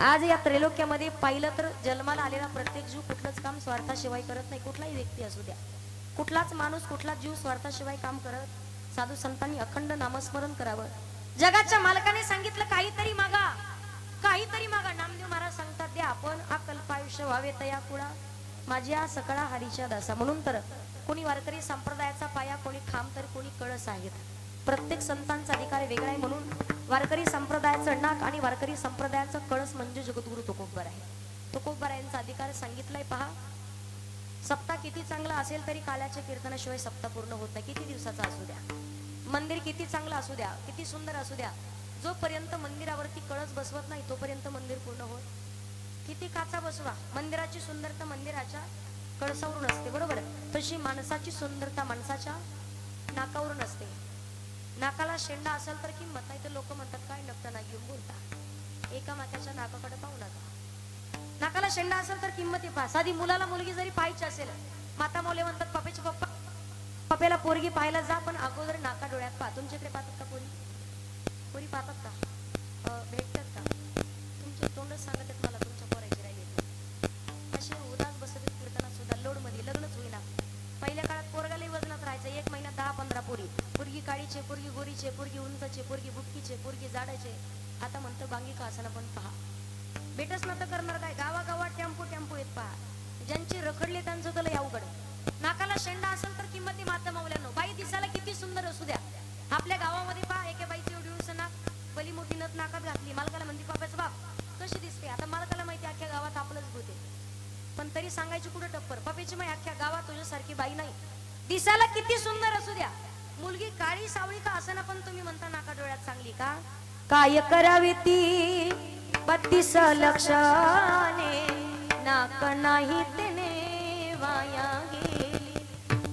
आज या त्रैलोक्यामध्ये पाहिलं तर जन्माला आलेला प्रत्येक जीव कुठलंच काम स्वार्थाशिवाय करत नाही. कुठलाही व्यक्ती असू द्या, कुठलाच माणूस, कुठलाच जीव स्वार्थाशिवाय काम करत. साधू संतांनी अखंड नामस्मरण करावं. जगाच्या मालकाने सांगितलं काहीतरी मागा, काहीतरी मागा. नामदेव महाराज सांगतात द्या आपण अकल्पायुष्य व्हावे तया कुळा माझी आ सकळा हरीच्या दासा. म्हणून तर कोणी वारकरी संप्रदायाचा पाया, कोणी खांब, तर कोणी कळस आहेत. प्रत्येक संतांचा अधिकार वेगळा आहे. म्हणून वारकरी संप्रदायाचं नाक आणि वारकरी संप्रदायाचं कळस म्हणजे जगद्गुरु तुकोबराय आहे. तुकोबरायांचा अधिकार सांगितलाय पहा. सप्ताह किती चांगला असेल तरी काल्याच्या कीर्तनाशिवाय सप्ताह पूर्ण होत नाही. किती दिवसाचा असू द्या, मंदिर किती चांगलं असू द्या, किती सुंदर असू द्या, जोपर्यंत मंदिरावरती कळस बसवत नाही तोपर्यंत मंदिर पूर्ण होत. किती काचा बसवा, मंदिराची सुंदरता मंदिराच्या कळसावरून असते, बरोबर. तशी माणसाची सुंदरता माणसाच्या नाकावरून असते. नाकाला शेंडा असेल तर किंमत नाही, तर लोक म्हणतात काय नकटा ना घेऊन बोलता. एका माताच्या नाकाकडे पाहू नका. नाकाला शेंडा असेल तर किंमत पहा. साधी मुलाला मुलगी जरी पाहायची असेल, माता मौले म्हणतात पप्पाचे पप्पा पप्याला पोरगी पाहायला जा, पण अगोदर नाका डोळ्यात पहा. तुमच्याकडे पाहतात का पोरी? पोरी पाहतात का? भेटतात का? तुमचे तोंडच सांगत आहेत मला तुमच्या पोराची राहिली. असे उदास बसत कीर्तनात सुद्धा लोड मध्ये लग्नच होईना. पहिल्या काळात पोरगालाही वजनात राहायचं. 1 महिन्यात 10-15 पोरी. पोरगी काळीचे, पोरगी गोरीचे, पोरगी उंचचे, पोरगी बुटकीचे, पोरगी जाडाचे. आता म्हणतं बांगी का असं पण पहा. भेटच ना तर करणार काय? गावागावात टेम्पो येत पहा. ज्यांची रखडले त्यांचं तर लय अवघड. नाकाला शेंडा असेल तर किंमती माता मौल्यानो. बाई दिसायला किती सुंदर असू द्या. आपल्या गावामध्ये पहा एका बाईची एवढी उंच नाक, पली मोठी नथ नाकात घातली. मालकाला म्हणते पापाचं बाप कशी दिसते. आता मालकाला माहिती अख्ख्या गावात आपलंच भूत आहे, पण तरी सांगायची कुठं टप्पर. पप्याची माई अख्ख्या गावात तुझ्यासारखी बाई नाही. दिसायला किती सुंदर असू द्या. मुलगी काळी सावळी का असं ना, पण तुम्ही म्हणता नाका डोळ्यात चांगली का? काय करावी ती 32 लक्षाने नाक नाही तेने वाया गेली.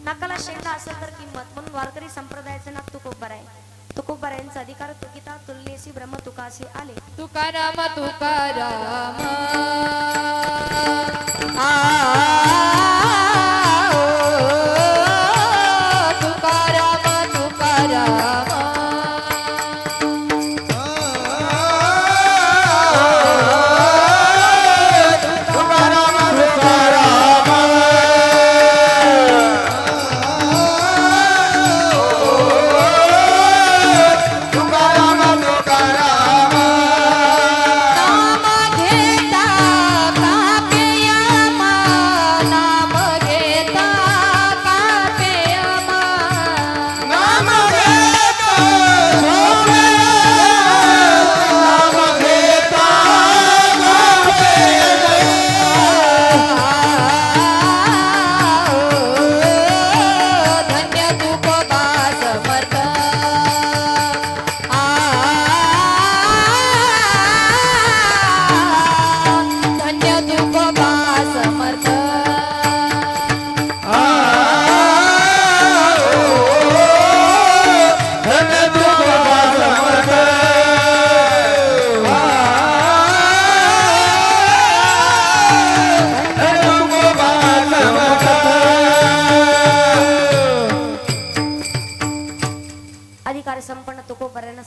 नाकाला शेंडा असेल तर किंमत. म्हणून वारकरी संप्रदायाचं नाक तुकोबराय. तुकोबरायांचा अधिकार तुकिता तुलनेसी ब्रह्म तुकासी आले. तुकाराम तुकाराम तुकाराम तुकाराम तुकाराम तुकाराम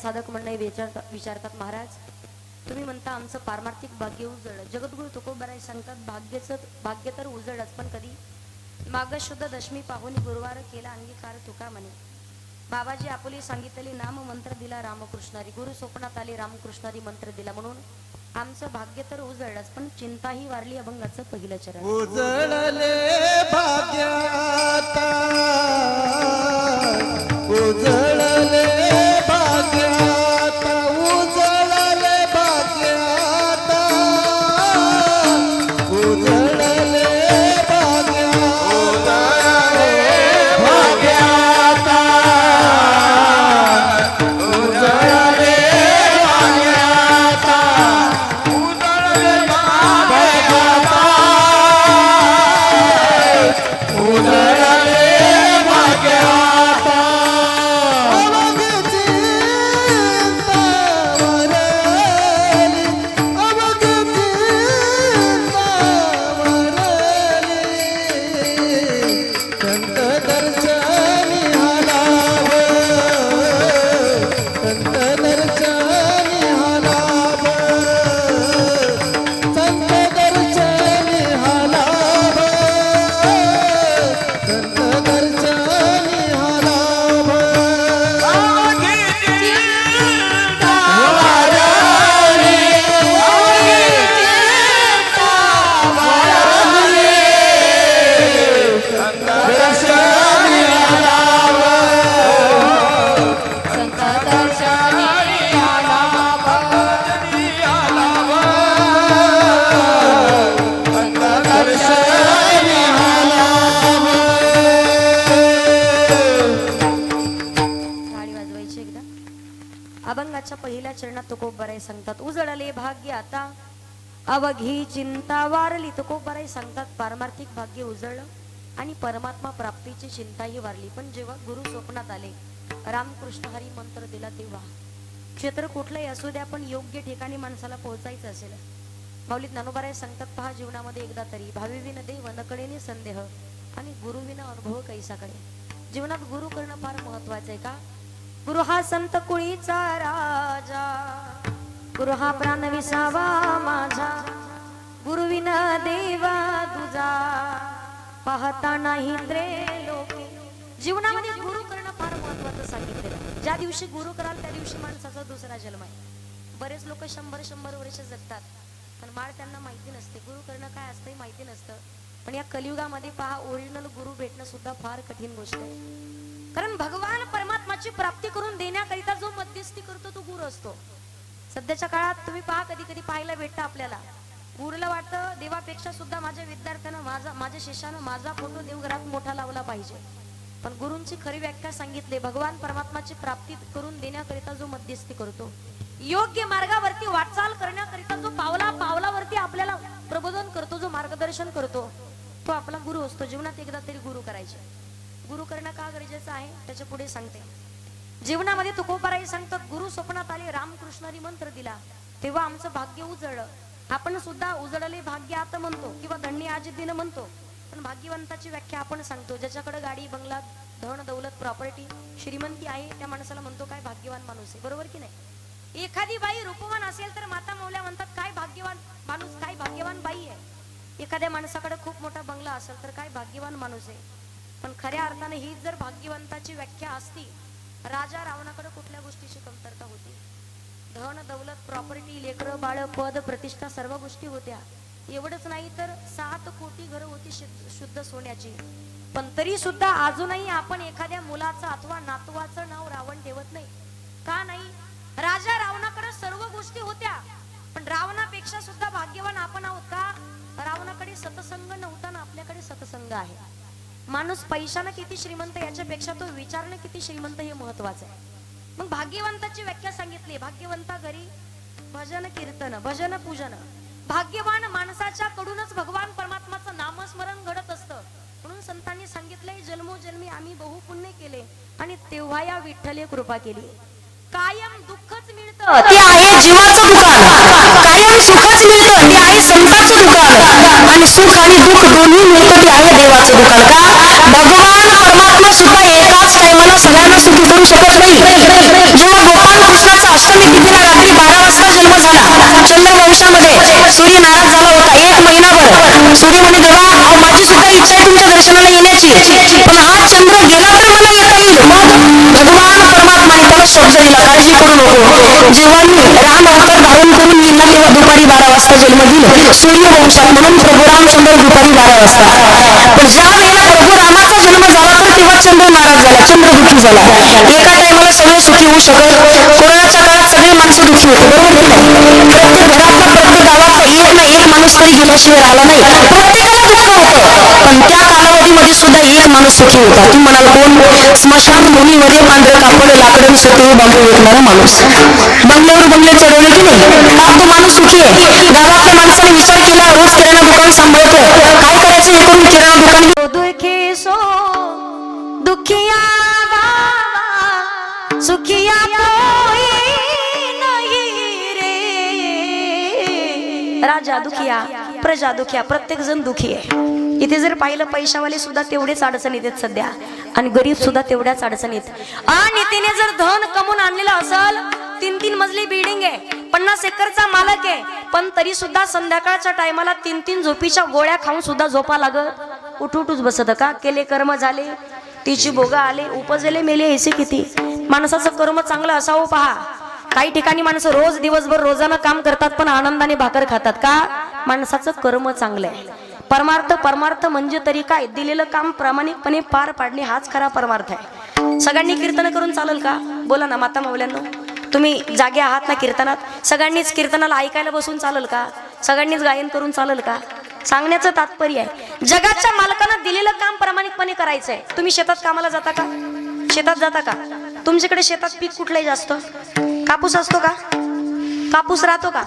साधक मंडळी विचारतात महाराज तुम्ही म्हणता आमचं पारमार्थिक भाग्य उजळलं. जगद्गुरु तुकोबाराय सांगतात भाग्य तर उजळलंच, पण कधी माग शुद्ध दशमी पाहून गुरुवार केला अंगीकार तुका म्हणे. बाबाजी आपुली सांगितलेली नाम मंत्र दिला रामकृष्णारी, गुरु स्वप्नात आले रामकृष्णारी मंत्र दिला, म्हणून आमचं भाग्य तर उजळलंच पण चिंताही वारली. अभंगाचं पहिलं चरण. उजळले भाग्याता उजळले भाग्याता उजळले भाग्याता उजळले भाग्याता उजळले भाग्याता उजळले भाग्याता अवघ चिंता वरली अवघ चिंता वरली संत दर्शनी हलाव संत दर्शनी हलाव संत दर्शनी हलाव संत दर्शनी हलाव दर्शनी हलाव संत दर्शनी आलावा संत दर्शनी हलाव टाळी वाजवायची एकदा. अभंगाच्या पहिल्या चरणात तुकोबाराय सांगतात उजळले भाग्य आता अवघी चिंता वारली. तुकोबाराय सांगतात पारमार्थिक भाग्य उजळलं आणि परमात्मा प्राप्तीची चिंताही वारली. पण जेव्हा गुरु स्वप्नात आले रामकृष्ण हरी मंत्र दिला तेव्हा क्षेत्र कुठलंही असू द्या पण योग्य ठिकाणी माणसाला पोहोचायचं असेल. माऊलीत ज्ञानोबाराय सांगतात पहा जीवनामध्ये एकदा तरी भावी विन देव नकळेने संदेह आणि गुरु विना अनुभव कैसाकडे. जीवनात गुरु करणं फार महत्वाचं आहे. का गुरु हा संत कुळीचा राजा, गुरु हा प्राण विसावा माझा, गुरु विना देवा तुझा पाहता नाही त्रैलोकी. जीवनामध्ये गुरु करणं फार महत्वाचं सांगितलेलं. ज्या दिवशी गुरु कराल त्या दिवशी माणसाचा दुसरा जन्म आहे. बरेच लोक 100 वर्ष जगतात पण माळ त्यांना माहिती नसते, गुरु करणं काय असतं माहिती नसतं. पण या कलियुगामध्ये पहा ओरिजिनल गुरु भेटणं सुद्धा फार कठीण गोष्ट आहे. कारण भगवान परमात्माची प्राप्ती करून देण्याकरिता जो मध्यस्थी करतो तो गुरु असतो. सध्याच्या काळात तुम्ही पहा कधी कधी पाहायला भेटतं आपल्याला गुरुला वाटतं देवापेक्षा सुद्धा माझ्या विद्यार्थ्यानं माझ्या शिष्यानं माझा फोटो देवघरात मोठा लावला पाहिजे. पण गुरूंची खरी व्याख्या सांगितली भगवान परमात्माची प्राप्ती करून देण्याकरिता जो मध्यस्थी करतो, योग्य मार्गावरती वाटचाल करण्याकरिता जो पावलावरती आपल्याला प्रबोधन करतो, जो मार्गदर्शन करतो तो आपला गुरु असतो. जीवनात एकदा तरी गुरु करायचे. गुरु करणं का गरजेचं आहे त्याच्या पुढे सांगते. जीवनामध्ये तुकोबाराय सांगतात गुरु स्वप्नात आले रामकृष्णारी मंत्र दिला तेव्हा आमचं भाग्य उजळलं. आपण सुद्धा उजळले भाग्य आता म्हणतो किंवा धन्य आज दिन म्हणतो, पण भाग्यवंताची व्याख्या आपण सांगतो. ज्याच्याकडे गाडी बंगला धन दौलत प्रॉपर्टी श्रीमंती आहे त्या माणसाला म्हणतो काय भाग्यवान माणूस आहे, बरोबर की नाही. एखादी बाई रूपवान असेल तर माता मौल्या म्हणतात काय भाग्यवान माणूस, काय भाग्यवान बाई आहे. एखाद्या माणसाकडे खूप मोठा बंगला असेल तर काय भाग्यवान माणूस आहे. पण खऱ्या अर्थाने ही जर भाग्यवंताची व्याख्या असती राजा रावणाकडे कुठल्या गोष्टीची कमतरता होती. धन दौलत प्रॉपर्टी लेकरं बाळ पद प्रतिष्ठा सर्व गोष्टी होत्या. एवढंच नाही तर 7 कोटी घरं होती शुद्ध सोन्याची. पण तरी सुद्धा अजूनही आपण एखाद्या मुलाचं अथवा नातवाचं नाव रावण ठेवत नाही. का नाही? राजा रावणाकडे सर्व गोष्टी होत्या पण रावणापेक्षा सुद्धा भाग्यवान आपण आहोत. का? रावणाकडे सतसंग नव्हता ना आपल्याकडे सतसंग आहे. माणूस पैशानं किती श्रीमंत याच्यापेक्षा तो विचारणं किती श्रीमंत हे महत्वाचं आहे. मग भाग्यवंताची व्याख्या सांगितली. भाग्यवंता घरी भजन कीर्तन भजन पूजन. भाग्यवान माणसाच्या कडूनच भगवान परमात्माचं नामस्मरण घडत असतं. म्हणून संतांनी सांगितलंय जन्मोजन्मी आम्ही बहु पुण्य केले आणि तेव्हा या विठ्ठले कृपा केली. कायम दुःखच मिळतं ते आहे जीवाचं दुकान, कायम सुखच मिळतं ते आहे संतांचं दुकान, आणि सुख आणि दुःख दोन्ही मिळतं ते आहे देवाचं दुकान. का? भगवान परमात्मा सुद्धा एकाच टायमाला सगळ्यांना सुखी करू शकत नाही. जेव्हा गोपाळ कृष्णाचा सूर्य म्हणे देवा अहो माझी सुद्धा इच्छा आहे तुमच्या दर्शनाला येण्याची, पण हा चंद्र गेला तर मला येता येईल. मग भगवान परमात्माने त्याला शब्द दिला, काळजी करू नको. जेव्हा मी राम अवतार धारण करून येईल ना तेव्हा दुपारी 12 वाजता जन्म दिल सूर्यवंशात, म्हणून प्रभू रामचंद्र दुपारी 12 वाजता. पण ज्या वेळेला प्रभू रामाचा जन्म झाला तर तेव्हा चंद्र नाराज झाला, चंद्र दुःखी झाला. एका टायमाला सगळे सुखी होऊ शकत, कोरोनाच्या काळात सगळे माणसं दुःखी होते, बरोबर की नाही? प्रत्येक घरातला प्रत्येक गावातला एक ना एक माणूस तरी गेल्याशिवाय राहिला नाही, प्रत्येकाला दुःख होतं. पण त्या कालावधीमध्ये सुद्धा एक माणूस सुखी होता. तू म्हणाल कोण? स्मशान भूमीमध्ये पांढरं कापड लाकडं सतू बांबू विकणारा माणूस. बंगल्यावर बंगले चढवले की नाही, का तो माणूस सुखी आहे? गावातल्या माणसाने विचार केला, रोज किराणा दुकान सांभाळतोय, काय करायचं हे करून किराणा दुकान दुःखी सो दुखिया बाबा सुखिया कोई नहीं रे. राजा दुखिया, प्रजा दुखिया, प्रत्येक जण दुखी आहे. इथे जर पाहिलं पैशावाले सुद्धा तेवढेच अडचणीत आहेत सध्या, आणि गरीब सुद्धा तेवढ्याच अडचणीत. आणि तिने जर धन कमवून आणलेलं असेल, 3-3 मजली बिल्डिंग आहे, 50 एकरचा मालक आहे, पण तरी सुद्धा संध्याकाळच्या टायमाला 3-3 झोपीच्या गोळ्या खाऊन सुद्धा झोपा लागत, उठूच बसत. का केले कर्म झाले, तिची भोगा आले, उपजले मेले ऐसे किती. माणसाचं कर्म चांगलं असावं पहा. काही ठिकाणी माणसं रोज दिवसभर रोजानं काम करतात पण आनंदाने भाकर खातात. का? माणसाचं कर्म चांगलं आहे. परमार्थ म्हणजे तरी काय? दिलेलं काम प्रामाणिकपणे पार पाडणे हाच खरा परमार्थ आहे. सगळ्यांनी कीर्तन करून चालेल का? बोला ना माता मौल्यांनो, तुम्ही जागे आहात ना कीर्तनात? सगळ्यांनीच कीर्तनाला ऐकायला बसून चालेल का? सगळ्यांनीच गायन करून चालेल का? सांगण्याचं तात्पर्य आहे, जगाच्या मालकानं दिलेलं काम प्रामाणिकपणे करायचंय. तुम्ही शेतात कामाला जाता का? शेतात जाता का? तुमच्याकडे शेतात पीक कुठलंही जास्त? कापूस असतो का? कापूस राहतो का?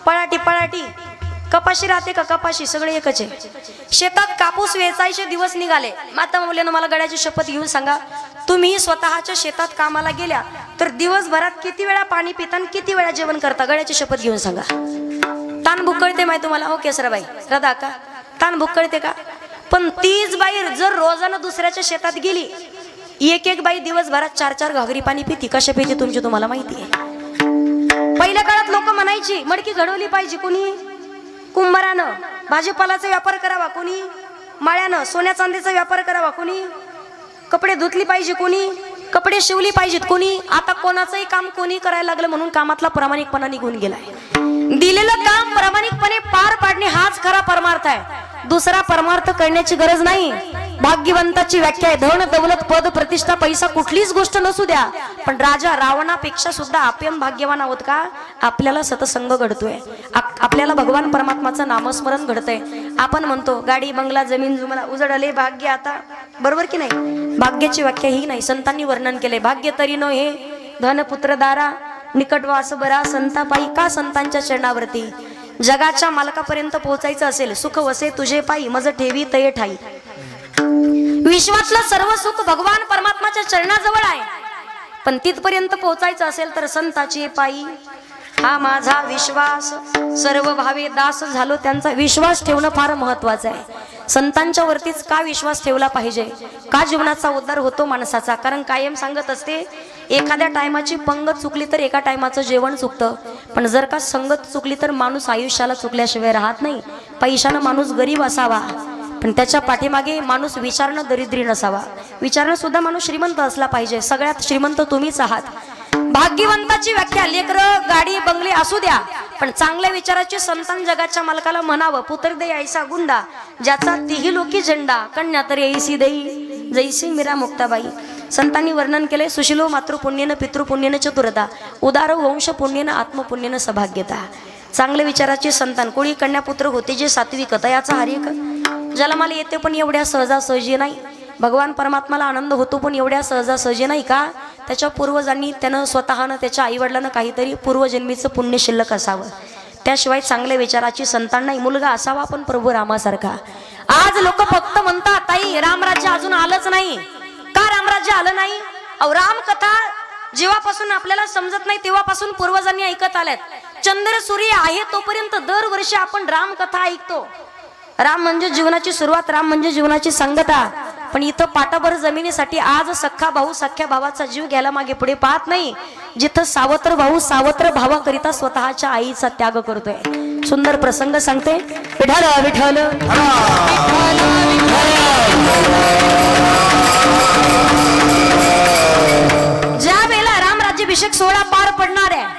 पळाटी कपाशी राहते का? कपाशी सगळे एकच आहे. शेतात कापूस वेचायचे दिवस निघाले. माता मौल्यानं मला गड्याची शपथ घेऊन सांगा, तुम्ही स्वतःच्या शेतात कामाला गेल्या तर दिवसभरात किती वेळा पाणी पिता आणि किती वेळा जेवण करता? गड्याची शपथ घेऊन सांगा. ताण भूक कळते माहिती तुम्हाला? हो केसराबाई राधा का? ताण भूक कळते का? पण तीच बाई जर रोजानं दुसऱ्याच्या शेतात गेली, एक बाई दिवसभरात 4-4 घागरी पाणी पिती. कशा पिते तुमची तुम्हाला माहिती आहे? पहिल्या काळात लोक म्हणायची मडकी घडवली पाहिजे, कोणी कुंभारानं भाजीपालाचा व्यापार करावा, कोणी माळ्यानं सोन्या चांदीचा व्यापार करावा, कोणी कपडे धुतली पाहिजे, कोणी कपडे शिवली पाहिजेत, कोणी. आता कोणाचंही काम कोणी करायला लागलं म्हणून कामातला प्रामाणिकपणा निघून गेलाय. दिलेलं काम प्रामाणिकपणे पार पाडणे हाच खरा परमार्थ आहे. दुसरा परमार्थ करण्याची गरज नाही. भाग्यवंताची व्याख्या आहे, धन दौलत पद प्रतिष्ठा पैसा कुठलीच गोष्ट नसू द्या, पण राजा रावणापेक्षा सुद्धा आपण भाग्यवान आहोत का? आपल्याला सतसंग घडतोय, आपल्याला भगवान परमात्माचं नामस्मरण घडतंय. आपण म्हणतो गाडी बंगला जमीन जुमला उजळले भाग्य आता, बरोबर की नाही? भाग्याची व्याख्या ही नाही. संतांनी वर्णन केले, भाग्य तरी न हे धन पुत्र दारा निकटवास बरा संता पायी. का? संतांच्या चरणावरती. जगाच्या मालकापर्यंत पोहोचायचं असेल, सुख वसे तुझे पायी मज ठेवी तये ठाई. विश्वातलं सर्व सुख भगवान परमात्माच्या चरणाजवळ आहे, पण तिथपर्यंत पोहोचायचं असेल तर संताची पायी. हा माझा विश्वास सर्व भावे दास झालो. त्यांचा विश्वास ठेवणं फार महत्वाचं आहे. संतांच्या वरतीच का विश्वास ठेवला पाहिजे? का जीवनाचा उद्धार होतो माणसाचा? कारण कायम सांगत असते, एखाद्या टायमाची पंगत चुकली तर एका टायमाचं जेवण चुकतं, पण जर का संगत चुकली तर माणूस आयुष्याला चुकल्याशिवाय राहत नाही. पैशानं माणूस गरीब असावा, पण त्याच्या पाठीमागे माणूस विचारणं दरिद्री नसावा. विचारणं सुद्धा माणूस श्रीमंत असला पाहिजे. सगळ्यात श्रीमंत तुम्हीच आहात. भाग्यवंताची व्याख्या लेकरं गाडी बंगले असू द्या, पण चांगल्या विचाराचे संतान जगाच्या मालकाला म्हणावं, पुत्र दे ऐसा गुंडा ज्याचा तिही लोकी झेंडा, कन्या तर ऐसी देई जैसी मीरा मुक्ताबाई. संतांनी वर्णन केले, सुशिलो मातृपुण्येनं पितृपुण्येनं चतुरता, उदार वंश पुण्येनं आत्मपुण्येनं सभाग्यता. चांगल्या विचाराचे संतान, कोणी कन्या पुत्र होते जे सात्विकता, याचा हरिक जन्माला येते पण एवढ्या सहजासहजी नाही. भगवान परमात्माला आनंद होतो पण एवढ्या सहजासहजी नाही. का? त्याच्या पूर्वजांनी त्यानं स्वतःनं त्याच्या आईवडिलांना काहीतरी पूर्वजन्मीचं पुण्य शिल्लक असावं. त्याशिवाय चांगल्या विचाराची संतान नाही. मुलगा असावा पण प्रभू रामासारखा. आज लोक फक्त म्हणतात ताई रामराज्य अजून आलंच नाही. का रामराज्य आलं नाही? अहो रामकथा जेव्हापासून आपल्याला समजत नाही तेव्हापासून पूर्वजांनी ऐकत आल्यात. चंद्र सूर्य आहे तोपर्यंत दरवर्षी आपण रामकथा ऐकतो. राम म्हणजे जीवनाची सुरुवात, राम म्हणजे जीवनाची सांगता. पण इथं पाटाभर जमिनीसाठी आज सख्खा भाऊ सख्या भावाचा जीव घ्यायला मागे पुढे पाहत नाही. जिथं सावत्र भाऊ सावत्र भावाकरिता स्वतःच्या आईचा त्याग करतोय. सुंदर प्रसंग सांगते. विठ्ठल विठ्ठल ज्या वेळेला रामराज्याभिषेक सोहळा पार पडणार आहे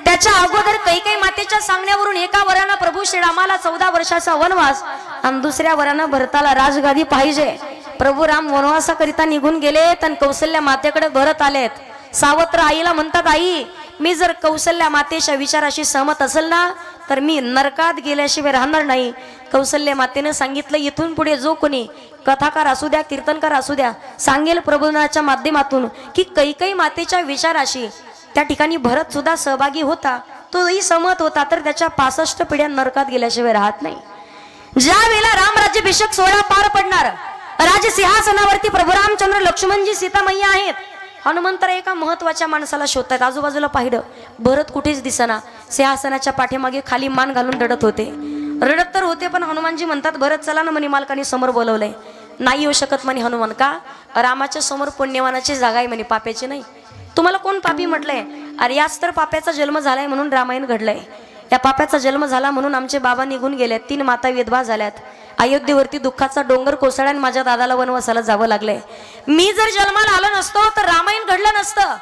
त्याच्या अगोदर कैकेयी मातेच्या सांगण्यावरून एका वरानं प्रभू श्रीरामाला 14 वर्षाचा वनवास आणि दुसऱ्या वरानं भरताला राजगादी पाहिजे. प्रभू राम वनवासाकरिता निघून गेलेत आणि कौशल्या मातेकडे भरत आलेत. सावत्र आईला म्हणतात, आई मी जर कौशल्या मातेच्या विचाराशी सहमत असेल ना तर मी नरकात गेल्याशिवाय राहणार नाही. कौशल्या मातेने सांगितलं, इथून पुढे जो कोणी कथाकार असू द्या कीर्तनकार असू द्या सांगेल प्रबोधनाच्या माध्यमातून की कैकेयी मातेच्या विचाराशी त्या ठिकाणी भरत सुद्धा सहभागी होता, तोही सहमत होता, तर त्याच्या 65 पिढ्या नरकात गेल्याशिवाय राहत नाही. ज्या वेळेला रामराज्याभिषेक सोहळा पार पडणार राजसिंहासनावरती प्रभू रामचंद्र लक्ष्मणजी सीतामय्या आहेत. हनुमंतर एका महत्वाच्या माणसाला शोधतात. आजूबाजूला पाहिलं, भरत कुठेच दिसेना. सिंहासनाच्या पाठीमागे खाली मान घालून रडत होते. रडत तर होते पण हनुमानजी म्हणतात, भरत चला ना म्हणे, मालकाने समोर बोलवलंय. नाही येऊ शकत म्हणे हनुमान. का? रामाच्या समोर पुण्यवानाची जागा आहे म्हणे, पाप्याची नाही. तुम्हाला कोण पापी म्हटलंय? अरे याच तर पाप्याचा जन्म झालाय म्हणून रामायण घडलंय. या पाप्याचा जन्म झाला म्हणून आमचे बाबा निघून गेलेत, 3 माता विधवा झाल्यात, अयोध्येवरती दुःखाचा डोंगर कोसळला आणि माझ्या दादाला वनवासाला जावं लागलंय. मी जर जन्माला आलो नसतो तर रामायण घडलं नसतं.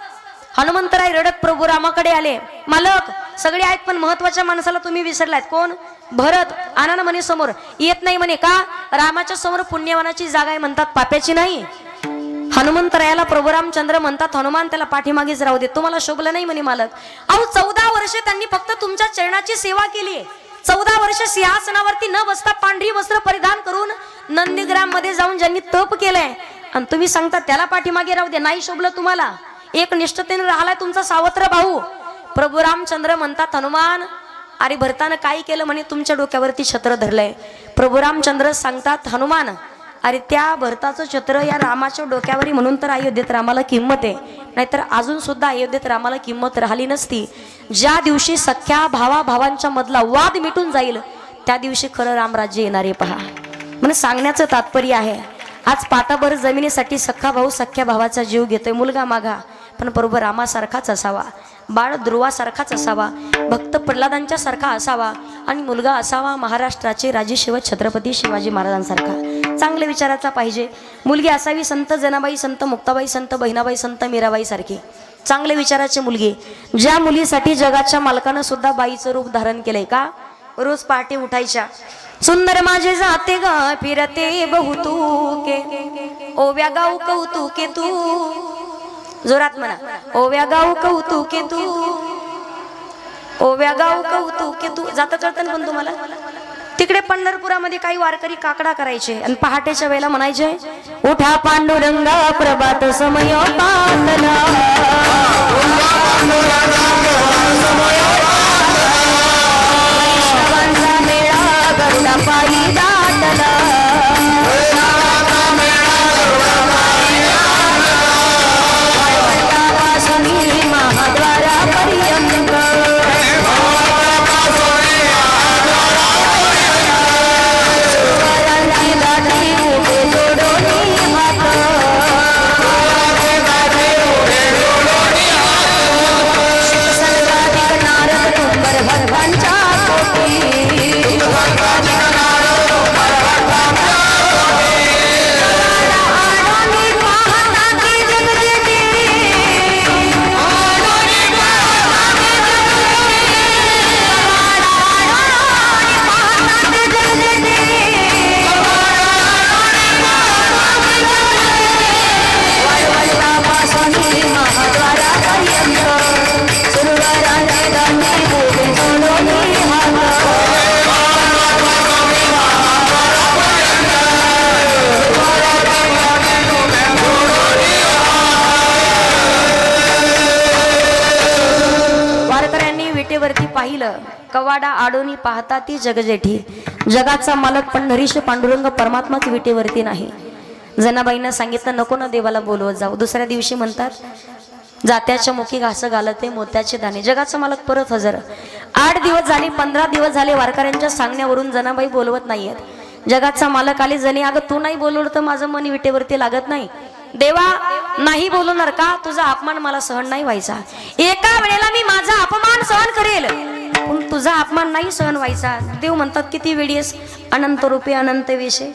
हनुमंतराय रडत प्रभू रामाकडे आले. मालक सगळे आहेत पण महत्वाच्या माणसाला तुम्ही विसरलात. कोण? भरत. आणा ना म्हणे समोर. येत नाही म्हणे. का? रामाच्या समोर पुण्यवानाची जागा आहे म्हणतात, पाप्याची नाही. हनुमंतरायाला प्रभू रामचंद्र म्हणतात, हनुमान त्याला पाठीमागेच राहू दे, तुम्हाला शोभलं नाही म्हणे मालक. अहो 14 वर्ष त्यांनी फक्त तुमच्या चरणाची सेवा केली. 14 वर्ष सिंहासनावरती न बसता पांढरी वस्त्र परिधान करून नंदीग्राम मध्ये जाऊन ज्यांनी तप केलंय आणि तुम्ही सांगता त्याला पाठीमागे राहू दे, नाही शोभलं तुम्हाला. एक निष्ठतेने राहिलाय तुमचा सावत्र भाऊ. प्रभू रामचंद्र म्हणतात, हनुमान अरे भरतानं काय केलं म्हणे, तुमच्या डोक्यावरती छत्र धरलंय. प्रभू रामचंद्र सांगतात, हनुमान अरे त्या भरताचं छत्र या रामाच्या डोक्यावरी म्हणून तर अयोध्येत रामाला किंमत आहे, नाहीतर अजून सुद्धा अयोध्येत रामाला किंमत राहिली नसती. ज्या दिवशी सख्या भावांच्या मधला वाद मिटून जाईल त्या दिवशी खरं रामराज्य येणार आहे. पहा, म्हणजे सांगण्याचं तात्पर्य आहे, आज पाटाभर जमिनीसाठी सख्खा भाऊ सख्या भावाचा जीव घेतोय. मुलगा मागा पण बरोबर रामासारखाच असावा, बाळ ध्रुवासारखाच असावा, भक्त प्रल्हादांच्या सारखा असावा आणि मुलगा असावा महाराष्ट्राचे राजेशिव छत्रपती शिवाजी महाराजांसारखा. चांगल्या विचाराचा पाहिजे. मुलगी असावी संत जनाबाई, संत मुक्ताबाई, संत बहिणाबाई, संत मीराबाई सारखी चांगल्या विचाराची मुलगी. ज्या मुलीसाठी जगाच्या मालकानं सुद्धा बाईचं रूप धारण केलंय. का? रोज पहाटे उठायच्या, सुंदर माझे जाते ग फिरते बहुतूके, ओव्या गाऊ कौतुके तू, जोरात म्हणा, ओव्या गाऊ कौतुके तू, ओव्या गाऊ कौतुके तू. जाता कळतं पण तुम्हाला? तिकडे पंढरपुरामध्ये काही वारकरी काकडा करायचे आणि पहाटेच्या वेळेला म्हणायचे, उठा पांडुरंगा प्रभात समय पातला, मेळा गरुडा पायी दाटला, महाद्वारा पर्यंत पाहिलं, कवाडा आडोनी पाहता ती जगजेठी. जगाचा मालक पण नरीश पांडुरंग परमात्माच विटेवरती नाही. जनाबाईंना सांगितलं, नको ना देवाला बोलवत जाऊ. दुसऱ्या दिवशी म्हणतात, जात्याच्या मुखी घास घालते मोत्याचे दाणे. जगाचा मालक परत हजर. 8 दिवस झाले, 15 दिवस झाले वारकऱ्यांच्या सांगण्यावरून जनाबाई बोलवत नाहीयेत. जगाचा मालक आले जणी, अगं तू नाही बोलवलं तर माझं मन विटेवरती लागत नाही. देवा नाही बोलवणार का? तुझा अपमान मला सहन नाही व्हायचा. एका वेळेला मी माझा अपमान सहन करेल, पण तुझा अपमान नाही सहन व्हायचा. देव म्हणतात किती वेळेस अनंत रूपे अनंत वेशे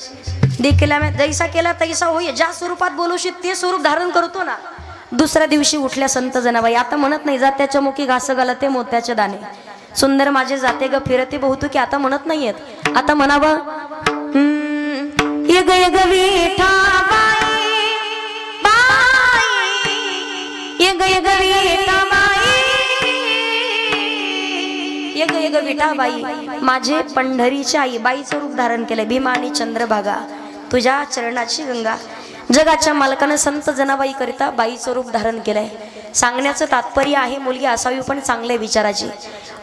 देखील जैसा केला तैसा होय. ज्या स्वरूपात बोलवशील ते स्वरूप धारण करतो ना. दुसऱ्या दिवशी उठल्या संत जनाबाई. आता म्हणत नाही जात्याच्या मुखी घास घालते मोत्याचे दाणे, सुंदर माझे जाते ग फिरते बहुतुकी. आता म्हणत नाहीयेत. आता म्हणावं ये ग ये ग विठाबाई बाई, ये ग ये ग विठाबाई, ये ग ये ग विठाबाई माझे पंढरीची आई. बाईचं रूप धारण केलंय. भीमा आणि चंद्रभागा तुझ्या चरणाची गंगा. जगाच्या मालकानं संत जनाबाई करिता बाईचं रूप धारण केलंय. सांगण्याचं तात्पर्य आहे मुलगी असावी पण चांगल्या विचाराची.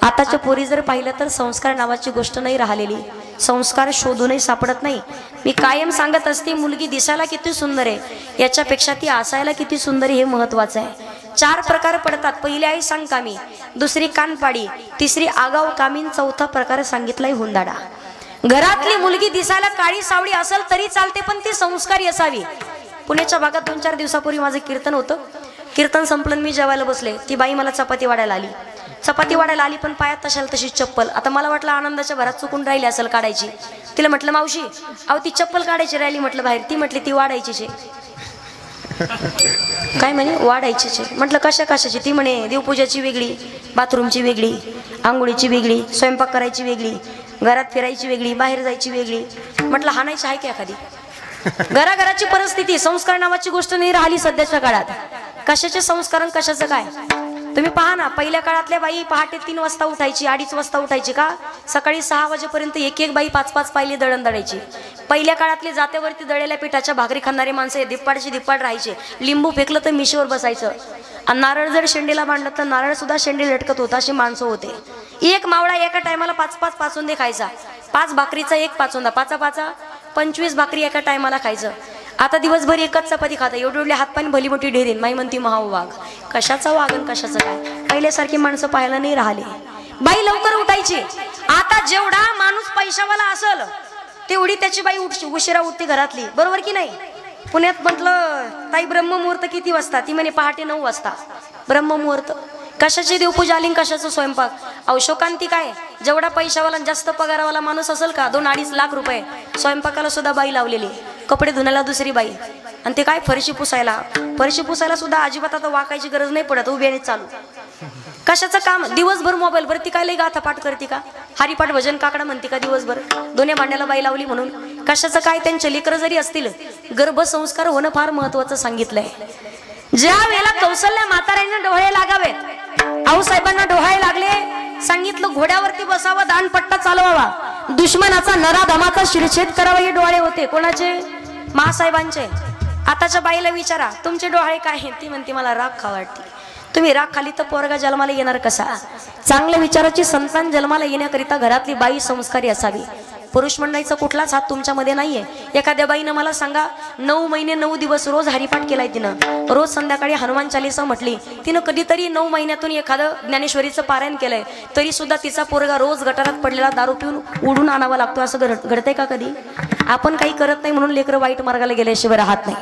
आताच्या पोरी जर पाहिलं तर संस्कार नावाची गोष्ट नाही राहिलेली. संस्कार शोधूनही सापडत नाही. मी कायम सांगत असते मुलगी दिसायला किती सुंदर आहे याच्यापेक्षा ती असायला किती सुंदर हे महत्वाचं आहे. 4 प्रकार पडतात. पहिली आहे सांगकामी, दुसरी कानपाडी, तिसरी आगाऊ कामीन, चौथा प्रकार सांगितलाय हुंदाडा. घरातली मुलगी दिसायला काळी सावळी असेल तरी चालते पण ती संस्कारी असावी. पुण्याच्या भागात 2-4 दिवसापूर्वी माझं कीर्तन होतं. कीर्तन संपलं, मी जेवायला बसले. ती बाई मला चपाती वाढायला आली. चपाती वाढायला आली पण पायात तशाला तशी चप्पल. आता मला वाटलं आनंदाच्या भरात चुकून राहिली असेल काढायची. तिला म्हटलं मावशी अहो ती चप्पल काढायची राहिली म्हटलं बाहेर. ती म्हटली ती वाढायचीच आहे. काय म्हणे वाढायचीच आहे. म्हटलं कशा कशाची? ती म्हणे देवपूजाची वेगळी, बाथरूमची वेगळी, आंघोळीची वेगळी, स्वयंपाक करायची वेगळी, घरात फिरायची वेगळी, बाहेर जायची वेगळी. म्हटलं हाणायची आहे की एखादी? घराघराची परिस्थिती, संस्कार नावाची गोष्ट नाही राहिली सध्याच्या काळात. कशाचे संस्कार आणि कशाचं काय? तुम्ही पहा ना, पहिल्या काळातल्या बाई पहाटे 3 वाजता उठायची, 2:30 वाजता उठायची का? सकाळी 6 वाजेपर्यंत एक बाई 5-5 पायली दळण दळायची. पहिल्या काळातले जात्यावरती दळलेल्या पिठाच्या भाकरी खाणारे माणसं दिप्पाडची दिप्पाड राहायचे. लिंबू फेकलं तर मिशीवर बसायचं. आणि नारळ जर शेंडीला बांधलं तर नारळ सुद्धा शेंडी लटकत होता. अशी माणसं होते. एक मावळा एका टायमाला 5-5 पाचुंदे खायचा. 5 भाकरीचा 1 पाचुंदा, 5-5 25 भाकरी एका टायमाला खायचं. आता दिवसभर एकच चपाती खाता. एवढे हातपाणी भली मोठी ढेरीन. माई म्हणती महाव वाघ. कशाचा वाघ आणि कशाचं काय? पहिल्यासारखी माणसं पाहायला नाही राहिले. बाई लवकर उठायची. आता जेवढा माणूस पैशावाला असेल तेवढी त्याची बाई उशिरा उठते घरातली. बरोबर की नाही? पुण्यात म्हटलं ताई ब्रह्ममुहूर्त किती वाजता? ती म्हणे पहाटे 9 वाजता. ब्रह्ममुहूर्त कशाची देवपूजा आली कशाचं स्वयंपाक? अवशोकांती काय? जेवढा पैशावाला जास्त पगारावाला माणूस असेल का 2-2.5 लाख रुपये स्वयंपाकाला सुद्धा बाई लावलेली. कपडे धुण्याला दुसरी बाई. आणि ते काय फरशी पुसायला. फरशी पुसायला सुद्धा अजिबात आता वाकायची गरज नाही पडत. उभ्याने चालू. कशाचं काम? दिवसभर मोबाईल. बरं ती काय लई गाथा पाठ करते का? हरिपाठ भजन काकडा म्हणते का दिवसभर? दोन्ही भांड्याला बाई लावली म्हणून कशाचं काय? त्यांचे लेकरं जरी असतील गर्भसंस्कार होणं फार महत्वाचं सांगितलंय. ज्या वेळेला कौशल्या म्हाताऱ्यांना डोळे लागावेत, आऊसाहेबांना डोहाळे लागले, सांगितलं घोड्यावरती बसावं, दानपट्टा चालवावा, दुश्मनाचा नराधमाचा शिरछेद करावा. हे डोळे होते कोणाचे? महासाहेबांचे. आताच्या बाईला विचारा तुमचे डोहाळे काय आहेत? ती म्हणते मला राग खा वाटते. तुम्ही राग खाली तर पोरगा जन्माला येणार कसा? चांगल्या विचाराची संतान जन्माला येण्याकरिता घरातली बाई संस्कारी असावी. पुरुष मंडळीचा कुठलाच हात तुमच्यामध्ये नाहीये. एखाद्या बाईनं मला सांगा 9 महिने 9 दिवस रोज हरिपाठ केलाय तिनं. रोज संध्याकाळी हनुमान चालीसा म्हटली. तिनं कधीतरी 9 महिन्यातून एखादं ज्ञानेश्वरीचं पारायण केलंय तरी सुद्धा तिचा पोरगा रोज गटारात पडलेला दारू पिऊन उडून आणावा लागतो. असं घडतंय का कधी? आपण काही करत नाही म्हणून लेकरं वाईट मार्गाला गेल्याशिवाय राहत नाही.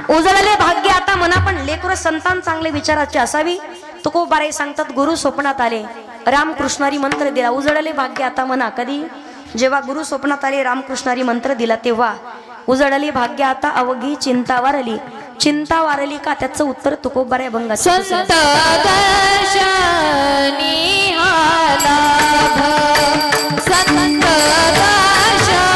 उजळले भाग्य आता म्हणा पण लेकरं संतान चांगले विचाराची असावी. तुकोबाराई सांगतात गुरु स्वप्नात आले, रामकृष्णारी मंत्र दिला. उजळले भाग्य आता म्हणा कधी? जेव्हा गुरु स्वप्नात आले, रामकृष्णारी मंत्र दिला तेव्हा. उजळली भाग्य आता अवघी चिंता वारली. चिंता वारली का? त्याचं उत्तर तुकोबाराई अभंगात. संत दर्शनी आलाभ, संत दर्शनी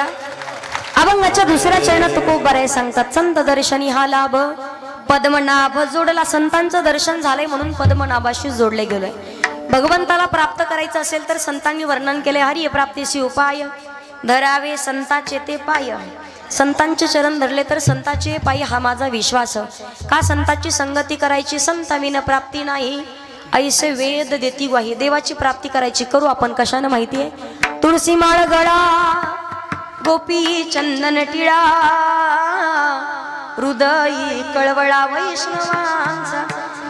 एकदा अभंगाच्या दुसऱ्या चरणात खूप बरे सांगतात संत दर्शनी हा लाभ पद्मनाभ जोडला. संतांचं दर्शन झालंय म्हणून पद्मनाभाशी जोडले गेलोय. भगवंताला प्राप्त करायचं असेल तर संतांनी वर्णन केले हरिय प्राप्तीशी उपाय धरावे संताचे ते पाय. संतांचे चरण धरले तर संताचे पायी हा माझा विश्वास. का संताची संगती करायची संताविन प्राप्ती नाही ऐसे वेद देती ग्वाही. देवाची प्राप्ती करायची करू आपण कशानं माहितीये. तुळशी माळ गळा गोपी चंदन टिळा हृदयी कळवळा वैष्णवांचा.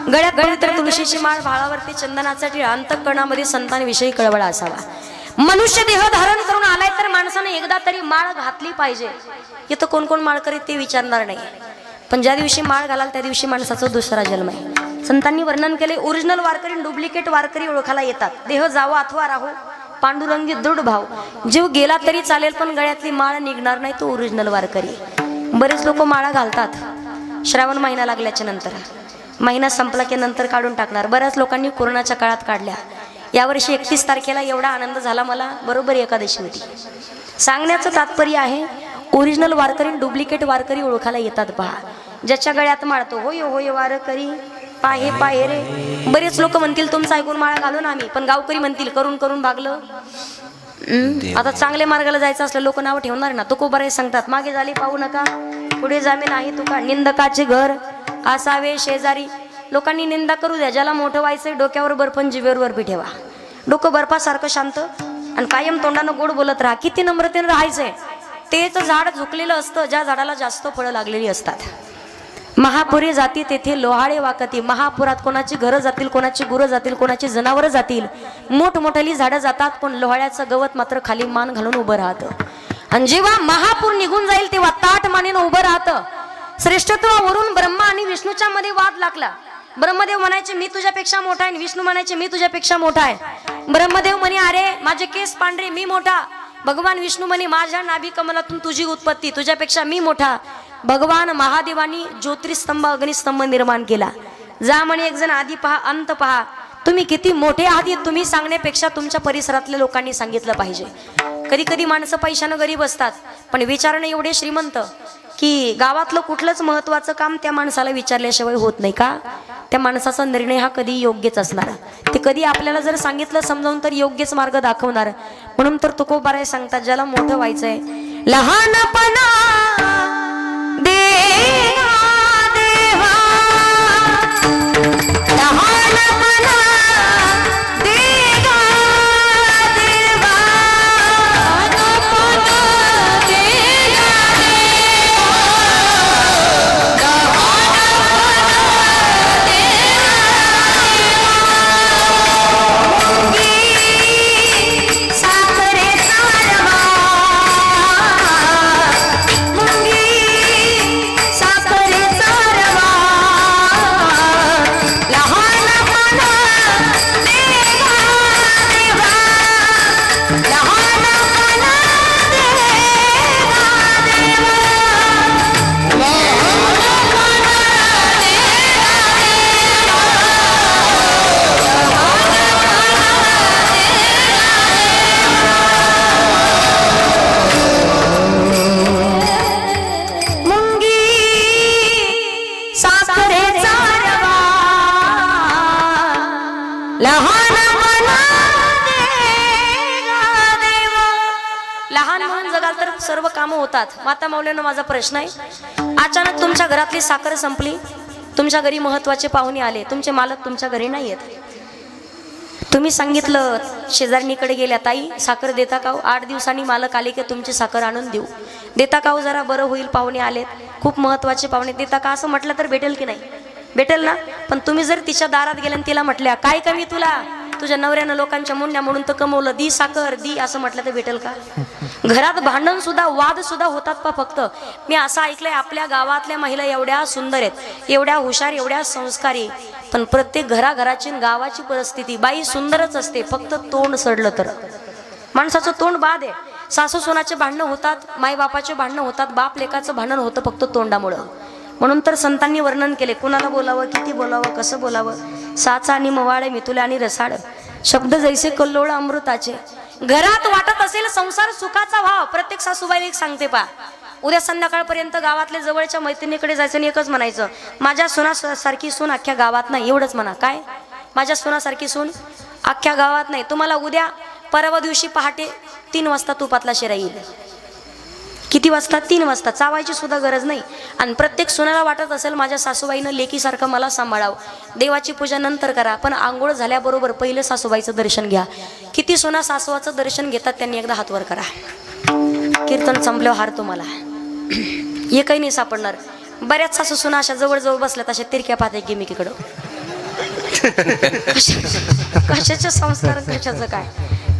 गळ्यात तर तुळशीची माळ भाळावरती चंदनाचा टिळा. अंतःकरणामध्ये संतांविषयी कळवळा असावा. मनुष्य देह धारण करून आलाय तर माणसाने एकदा तरी माळ घातली पाहिजे. इथं कोण कोण माळ करीत ते विचारणार नाही, पण ज्या दिवशी माळ घालाल त्या दिवशी माणसाचा दुसरा जन्म आहे. संतांनी वर्णन केले ओरिजिनल वारकरी डुप्लिकेट वारकरी ओळखायला येतात. देह जावो अथवा राहो पांडुरंगी दृढ भाव. जीव गेला तरी चालेल पण गळ्यातली माळ निघणार नाही, तो ओरिजिनल वारकरी. बरेच लोक माळा घालतात श्रावण महिना लागल्याच्या नंतर, महिना संपला की नंतर काढून टाकणार. बऱ्याच लोकांनी कोरोनाच्या काळात काढल्या. यावर्षी 31 तारखेला एवढा आनंद झाला मला, बरोबर एकादशी होती. सांगण्याचं तात्पर्य आहे ओरिजिनल वारकरी डुप्लिकेट वारकरी ओळखायला येतात पहा. ज्याच्या गळ्यात माळतो होय होय वारकरी पाहे पाहे रे. बरेच लोक म्हणतील तुमचं ऐकून माळा घालू ना आम्ही, पण गावकरी म्हणतील करून करून भागलं. आता चांगल्या मार्गाला जायचं असलं लोक नाव ठेवणार ना. तुको बरे सांगतात मागे झाली पाहू नका पुढे जामे नाही तुका. निंदकाचे घर असावे शेजारी. लोकांनी निंदा करू द्या, ज्याला मोठं व्हायचंय डोक्यावर बर्फ जिभेवर बर्फी ठेवा. डोकं बर्फासारखं शांत आणि कायम तोंडानं गोड बोलत राहा. किती नम्रतेने राहायचंय. तेच झाड झुकलेलं असतं ज्या झाडाला जास्त फळं लागलेली असतात. महापुरी जाती तेथे लोहाळे वाकती. महापुरात कोणाची घरं जातील, कोणाची गुरं जातील, कोणाची जनावरं जातील. मोठमोठ्याली झाडं जातात पण लोहाळ्याचं गवत मात्र खाली मान घालून उभं राहतं. आणि जेव्हा महापूर निघून जाईल तेव्हा ताठ मानेनं उभं राहतं. श्रेष्ठत्वावरून ब्रह्मा आणि विष्णूच्या मध्ये वाद लागला. ब्रह्मदेव म्हणायचे मी तुझ्यापेक्षा मोठा आहे, विष्णू म्हणायचे मी तुझ्यापेक्षा मोठा आहे. ब्रह्मदेव म्हणे अरे माझे केस पांढरे मी मोठा. भगवान विष्णू म्हणे माझ्या नाभी कमलातून तुझी उत्पत्ती, तुझ्यापेक्षा मी मोठा. भगवान महादेवानी ज्योतिस्तंभ अग्निस्तंभ निर्माण केला. जा म्हणे एक जण आधी पहा अंत पहा. तुम्ही किती मोठे आहात तुम्ही सांगण्यापेक्षा तुमच्या परिसरातल्या लोकांनी सांगितलं पाहिजे. कधी कधी माणसं पैशानं गरीब असतात पण विचारणं एवढे श्रीमंत की गावातलं कुठलंच महत्वाचं काम त्या माणसाला विचारल्याशिवाय होत नाही. का त्या माणसाचा निर्णय हा कधी योग्यच असणार. ते कधी आपल्याला जर सांगितलं समजावून तर योग्यच मार्ग दाखवणार. म्हणून तर तुकोबाराय सांगतात ज्याला मोठं व्हायचंय लहानपणा देवा देवा लहानपणा देवा देवा लहान म्हणून जगाल तर सर्व कामं होतात. माता मौल्यानं माझा प्रश्न आहे, अचानक तुमच्या घरातली साखर संपली, तुमच्या घरी महत्वाचे पाहुणे आले, तुमचे मालक तुमच्या घरी नाही आहेत. तुम्ही सांगितलं शेजारणीकडे गेल्या ताई साखर देता का? 8 दिवसांनी मालक आले की तुमची साखर आणून देऊ. देता का? जरा बरं होईल पाहुणे आलेत, खूप महत्वाचे पाहुणे, देता का? असं म्हटलं तर भेटेल की नाही? भेटेल ना. पण तुम्ही जर तिच्या दारात गेल्या आणि तिला म्हटल्या काय कमी तुला, तुझ्या नवऱ्यानं लोकांच्या मुंड्या म्हणून तर कमवलं, दी साखर दी असं म्हटलं तर भेटेल का? घरात भांडण सुद्धा वाद सुद्धा होतात पा. फक्त मी असं ऐकलंय आपल्या गावातल्या महिला एवढ्या सुंदर आहेत, एवढ्या हुशार, एवढ्या संस्कारी, पण प्रत्येक घराघराची गावाची परिस्थिती बाई सुंदरच असते, फक्त तोंड सडलं तर. माणसाचं तोंड बाद आहे. सासू सोनाचे भांडणं होतात, माई बापाचे भांडणं होतात, बाप लेकाचं भांडण होतं फक्त तोंडामुळं. म्हणून तर संतांनी वर्णन केले कुणाला बोलावं, किती बोलावं, कसं बोलावं. साचा आणि मवाळे मितुले आणि रसाळ शब्द जैसे कल्लोळ अमृताचे. घरात वाटत असेल संसार सुखाचा व्हाव, प्रत्येक सासूबाईला एक सांगते पा, उद्या संध्याकाळपर्यंत गावातल्या जवळच्या मैत्रिणीकडे जायचं आणि एकच म्हणायचं, माझ्या सुनासारखी सून अख्ख्या गावात नाही. एवढंच म्हणा. काय? माझ्या सुनासारखी सून अख्ख्या गावात नाही. तुम्हाला उद्या परवा दिवशी पहाटे 3 वाजता तुपातला शिरा येईल. किती वाजता? 3 वाजता. चावायची सुद्धा गरज नाही. आणि प्रत्येक सुनाला वाटत असेल माझ्या सासूबाईनं लेकीसारखं मला सांभाळावं. देवाची पूजा नंतर करा, पण आंघोळ झाल्याबरोबर पहिलं सासूबाईचं दर्शन घ्या. किती सुना सासूबाचं दर्शन घेतात त्यांनी एकदा हात वर करा. कीर्तन संपल्यावर हार तुम्हाला एकही नाही सापडणार. बऱ्याच सासू सुना अशा जवळजवळ बसल्यात, अशा तिरक्या पाहते की मी इकडं. कशाचे संस्कार, कशाचं काय.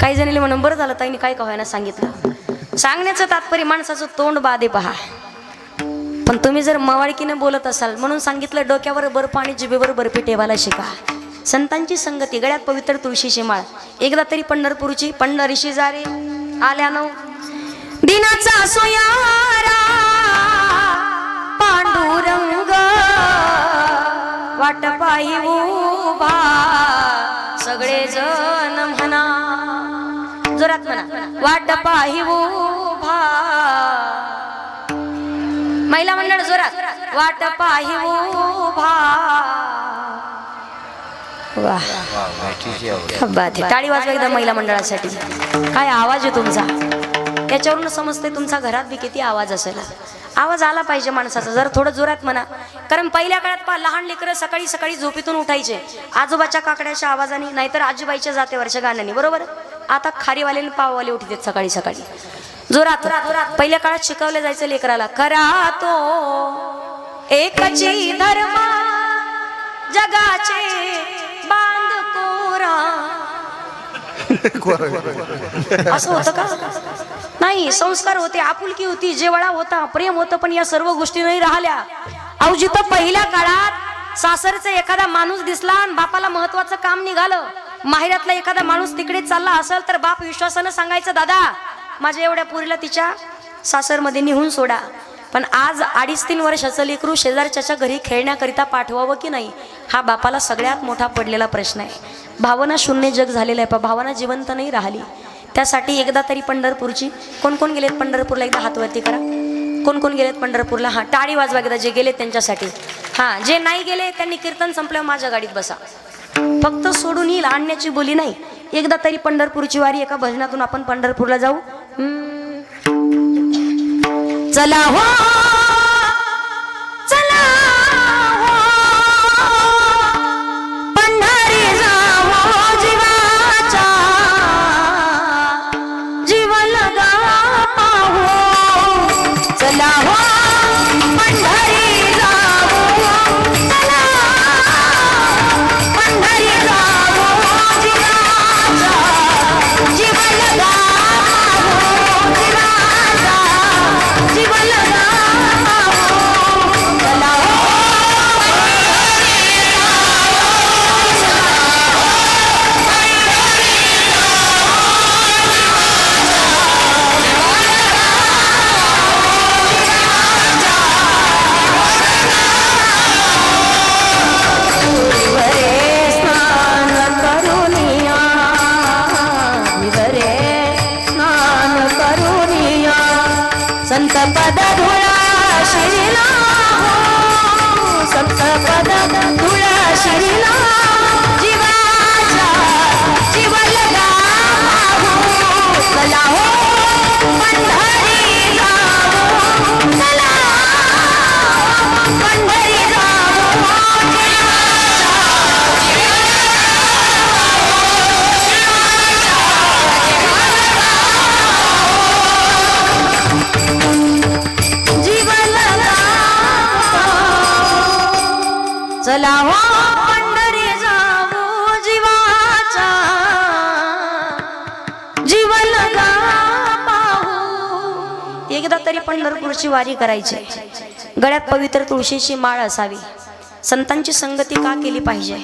काही जणीला म्हणून बरं झालं ताईने काय कव्हायला सांगितलं. सांगण्याचं तात्पर्य माणसाचं तोंड बाधे पहा. पण तुम्ही जर मवाळकीने बोलत असाल म्हणून सांगितलं, डोक्यावर बर्फ आणि जिभेवर बर्फी ठेवायला शिका. संतांची संगती, गळ्यात पवित्र तुळशीची माळ. एकदा तरी पंढरपूरची पंढरीशी जारे आल्यानं दिनाचा सोयारा पांडुरंग वाट पायी उभा सगळे जण म्हणा, जोरात म्हणा, वाट पायी उभा. महिला मंडळ जोरात, वाट पायी उभा. वाह, टाळी वाजवा एकदा महिला मंडळासाठी. काय आवाज आहे तुमचा. त्याच्यावरून समजते तुमचा घरात बी किती आवाज असेल. आवाज आला पाहिजे माणसाचा. जर थोडं जोरात म्हणा. कारण पहिल्या काळात पहा, लहान लेकरं सकाळी सकाळी झोपेतून उठायचे आजोबाच्या काकड्याच्या आवाजाने, नाहीतर आजीबाईच्या जातेवरच्या गाण्याने. बरोबर. आता खारीवाले पाववाले उठतात सकाळी सकाळी. जोरात. पहिल्या काळात शिकवलं जायचं लेकराला, करा तो एकची धर्म जगाचे बांध कोरा. असं होतं का? नाही. संस्कार होते, आपुलकी होती, जेवळा होता, प्रेम होतं. पण या सर्व गोष्टी नाही राहिल्या. अहो, जिथं पहिल्या काळात सासरचा एखादा माणूस दिसला आणि बापाला महत्वाचं काम निघालं, माहेरातला एखादा माणूस तिकडे चालला असेल तर बाप विश्वासानं सांगायचं, दादा माझ्या एवढ्या पुरीला तिच्या सासरमध्ये निहून सोडा. पण आज 2.5-3 वर्षाचं लेकरू शेजारच्या घरी खेळण्याकरिता पाठवावं की नाही, हा बापाला सगळ्यात मोठा पडलेला प्रश्न आहे. भावना शून्य जग झालेलं आहे. भावना जिवंत नाही राहिली. त्यासाठी एकदा तरी पंढरपूरची, कोण कोण गेलेत पंढरपूरला एकदा हातवरती करा. कोण कोण गेलेत पंढरपूरला? हां, टाळी वाजवा एकदा जे गेलेत त्यांच्यासाठी. हां, जे नाही गेले त्यांनी कीर्तन संपल्यावर माझ्या गाडीत बसा. फक्त सोडून येईल, आणण्याची बोली नाही. एकदा तरी पंढरपूरची वारी, एका भजनातून आपण पंढरपूरला जाऊ. चला हो, चला हो, पंढरी जावो जीवाचा, जीव लगा पाहू. चला हो, पंढरी जावो, चला पंढरी जावो जीवाचा, जीव लगा पाहू, जीवाचा जीव लगा पाहू. चला हो, संत पद धुळा शिरला हो, संत पद धुळा शिरला, जीवाचा जीव लगा पाहू. चला हो, पंढरी जावो, चला पंढरी जावो, चला हो, पंढरी जावो जीवाचा, जीव लगा पाहू. एकदा तरी पंढरपूरची वारी करायची. गळ्यात पवित्र तुळशीची माळ असावी. संतांची संगती का केली पाहिजे?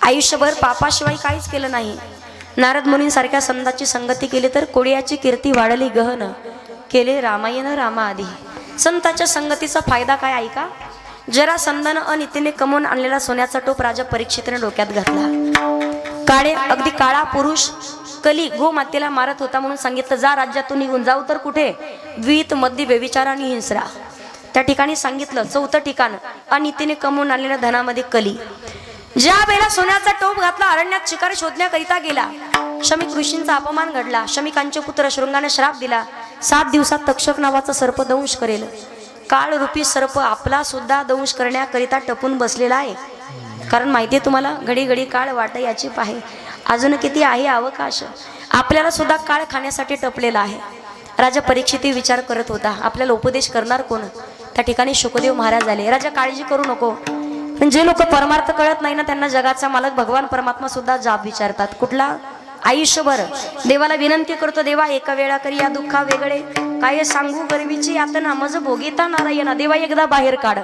आयुष्यभर पापाशिवाय काहीच केलं नाही. नारद मुनींसारख्या संतांची संगती केली तर कोडियाची कीर्ती वाढली गहन, केले रामायण रामा आधी. संतांच्या संगतीचा फायदा काय ऐका. जरा संतानं अनितीने कमवून आणलेला सोन्याचा टोप राजा परीक्षितने डोक्यात घातला. काळे, अगदी काळा पुरुष कली गोमातेला मारत होता म्हणून सांगितलं जा राज्यातून निघून जाऊ. तर कुठे? द्वीत मध्ये व्यभिचार आणि हिंसरा. त्या ठिकाणी सांगितलं चौथं ठिकाण अनितीने कमवून आलेल्या धनामध्ये कली. ज्या वेळेला सोन्याचा टोप घातला अरण्यात शिकार शोधण्याकरिता गेला. शमिक ऋषींचा अपमान घडला. शमिकांचे पुत्र शृंगाने श्राप दिला 7 दिवसात तक्षक नावाचा सर्प दंश करेल. काळ रूपी सर्प आपला सुद्धा दंश करण्याकरिता टपून बसलेला आहे. कारण माहितीये तुम्हाला घडी घडी काळ वाट याची पाहे. अजून किती आहे अवकाश. आपल्याला सुद्धा काळ खाण्यासाठी टपलेला आहे. राजा परीक्षित विचार करत होता आपल्याला उपदेश करणार कोण. त्या ठिकाणी शुकदेव महाराज आले. राजा काळजी करू नको. पण जे लोक परमार्थ कळत नाही ना त्यांना जगाचा मालक भगवान परमात्मा सुद्धा जाब विचारतात. कुठला? आयुष्यभर देवाला विनंती करतो देवा एका वेळा करी या दुःखा वेगळे काय सांगू गर्वीची यातना मज भोगिता नारायणा. देवा एकदा बाहेर काढ.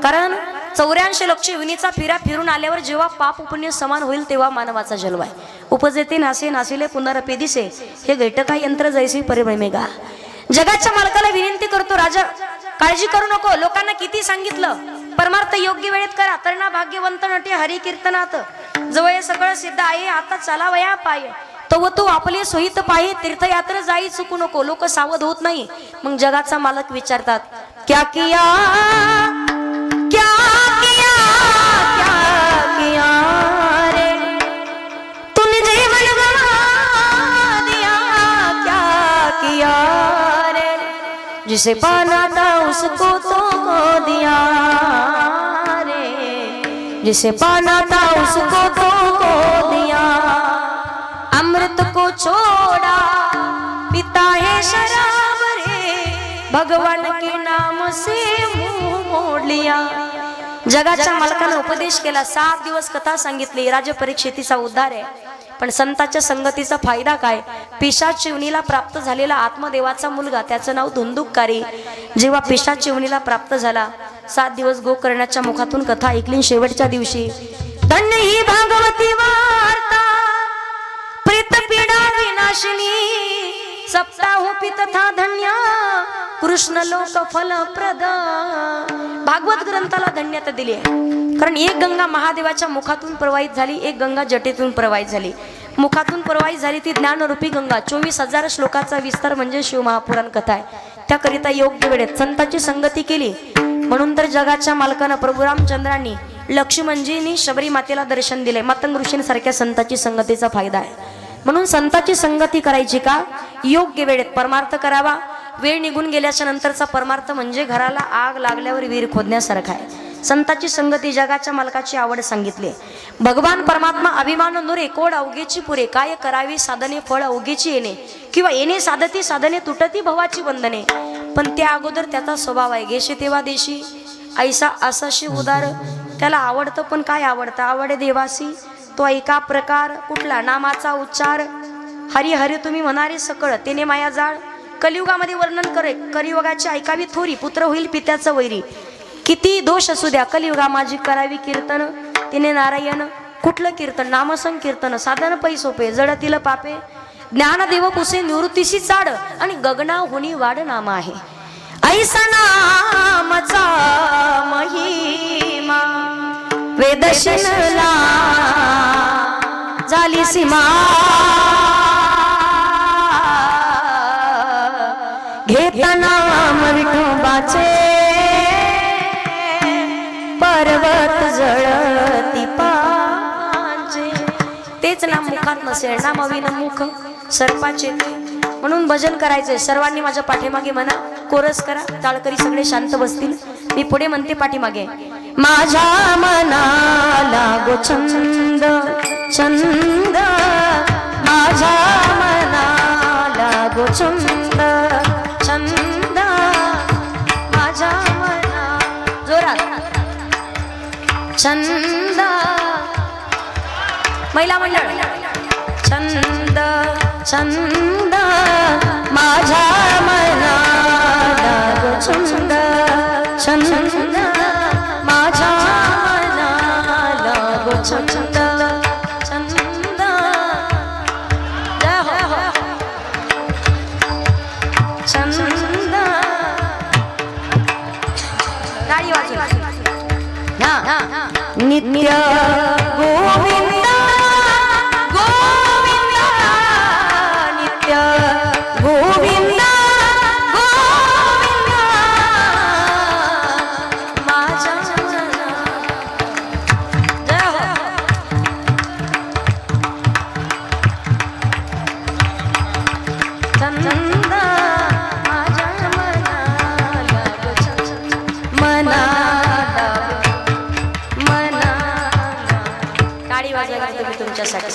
कारण 84 लक्ष युनीचा फिरा फिरून आल्यावर जेव्हा पाप पुण्य समान होईल तेव्हा मानवाचा जन्म आहे. उपजेते नासे नासिले पुनरपे दिसे हे घटका यंत्र जैसे परिभ्रमेगा. जगाच्या मालकाला विनंती करतो राजा काळजी करू नको. लोकांना किती सांगितलं परमार्थ योग्य वेळेत करा. तरणा भाग्यवंत नटे हरी कीर्तनात जवळ सगळं सिद्ध आहे आता चलावया पाय. तो आपले सोहित पाहे तीर्थयात्रा जाई चुकू नको. लोक सावध होत नाही. मग जगाचा मालक विचारतात क्या किया क्या किया क्या किया रे तूने जीवन गवा दिया क्या किया रे जिसे पाना था उसको तो दिया रे जिसे पाना था उसको तो दिया. अमृत को छोड़ा पिता है शराब रे भगवान के नाम से मुंह मोड़ लिया. जगाच्या मालकाला उपदेश केला. 7 दिवस कथा सांगितली. राजा परीक्षितीचा उद्धार आहे. पण संतांच्या संगतीचा फायदा काय? पिशाच चिवणीला प्राप्त झालेला आत्मदेवाचा मुलगा त्याचं नाव धुंदुककारी जेव्हा पिशाच चिवणीला प्राप्त झाला 7 दिवस गोकर्णाच्या मुखातून कथा ऐकली. शेवटच्या दिवशी धन्य ही भागवती वार्ता प्रेत पीडा विनाशिनी सप्ताहोपी तथा धन्य कृष्ण लोक फलप्रद. भागवत ग्रंथाला धन्यता दिली आहे. कारण एक गंगा महादेवाच्या मुखातून प्रवाहित झाली. एक गंगा जटेतून प्रवाहित झाली. मुखातून प्रवाहित झाली ती ज्ञानरूपी गंगा. 24,000 श्लोकाचा विस्तार म्हणजे शिवमहापुराण कथा आहे. त्याकरिता योग्य वेळेत संतांची संगती केली. म्हणून तर जगाच्या मालकानं प्रभू रामचंद्रांनी लक्ष्मणजींनी शबरी मातेला दर्शन दिले. मतंग ऋषींसारख्या संतांची संगतीचा फायदा आहे. म्हणून संतांची संगती करायची का? योग्य वेळेत परमार्थ करावा. वेळ निघून गेल्याच्या नंतरचा परमार्थ म्हणजे घराला आग लागल्यावर विहीर खोदण्यासारखा आहे. संतांची संगती जगाच्या मालकाची आवड सांगितली. भगवान परमात्मा अभिमान नुरे कोड अवघेची पुरे काय करावी साधने फळ अवघेची येणे किंवा येणे साधती साधने तुटती भवाची बंधने. पण त्या अगोदर त्याचा स्वभाव आहे घेशी तेव्हा देशी ऐसा असाशी उदार. त्याला आवडतं पण काय आवडतं? आवडे देवासी तो ऐका प्रकार कुठला? नामाचा उच्चार हरी हरी तुम्ही म्हणारे सकळ तेने माया जाळ. कलियुगामध्ये वर्णन करे कलियुगाची ऐकावी थोरी पुत्र होईल पित्याचं वैरी. किती दोष असू द्या कलियुगा माझी करावी कीर्तन तिने नारायण. कुठलं कीर्तन? नामसंकीर्तन. साधन पै सोपे जडतील पापे ज्ञानदेव पुसे निवृत्तीशी चाड आणि गगना होणी वाढ नाम आहे. ऐसा नामचा महिमा वेदशनला झाली सीमा घेता नाम विठोबाचे पर्वत जळती पाचे. तेच नाम मुखात नसेल नाम अविन मुख सर्पाचे. म्हणून भजन करायचंय. सर्वांनी माझ्या पाठीमागे म्हणा. कोरस करा. टाळकरी सगळे शांत बसतील. मी पुढे म्हणते पाठीमागे. माझ्या मनाला गो छंद छंद माझ्या मनाला गो छंद छंद माझ्या मना जोरात छंद. महिला मंडळ छंद छंद माझ्या मनाला गो छंद छंद माझ्या मनाला गो छंद छंद. जय हो छंद. गाडी वाजवा. नित्य गोविंद गोविंद वाजवायला तुम्ही तुमच्यासाठी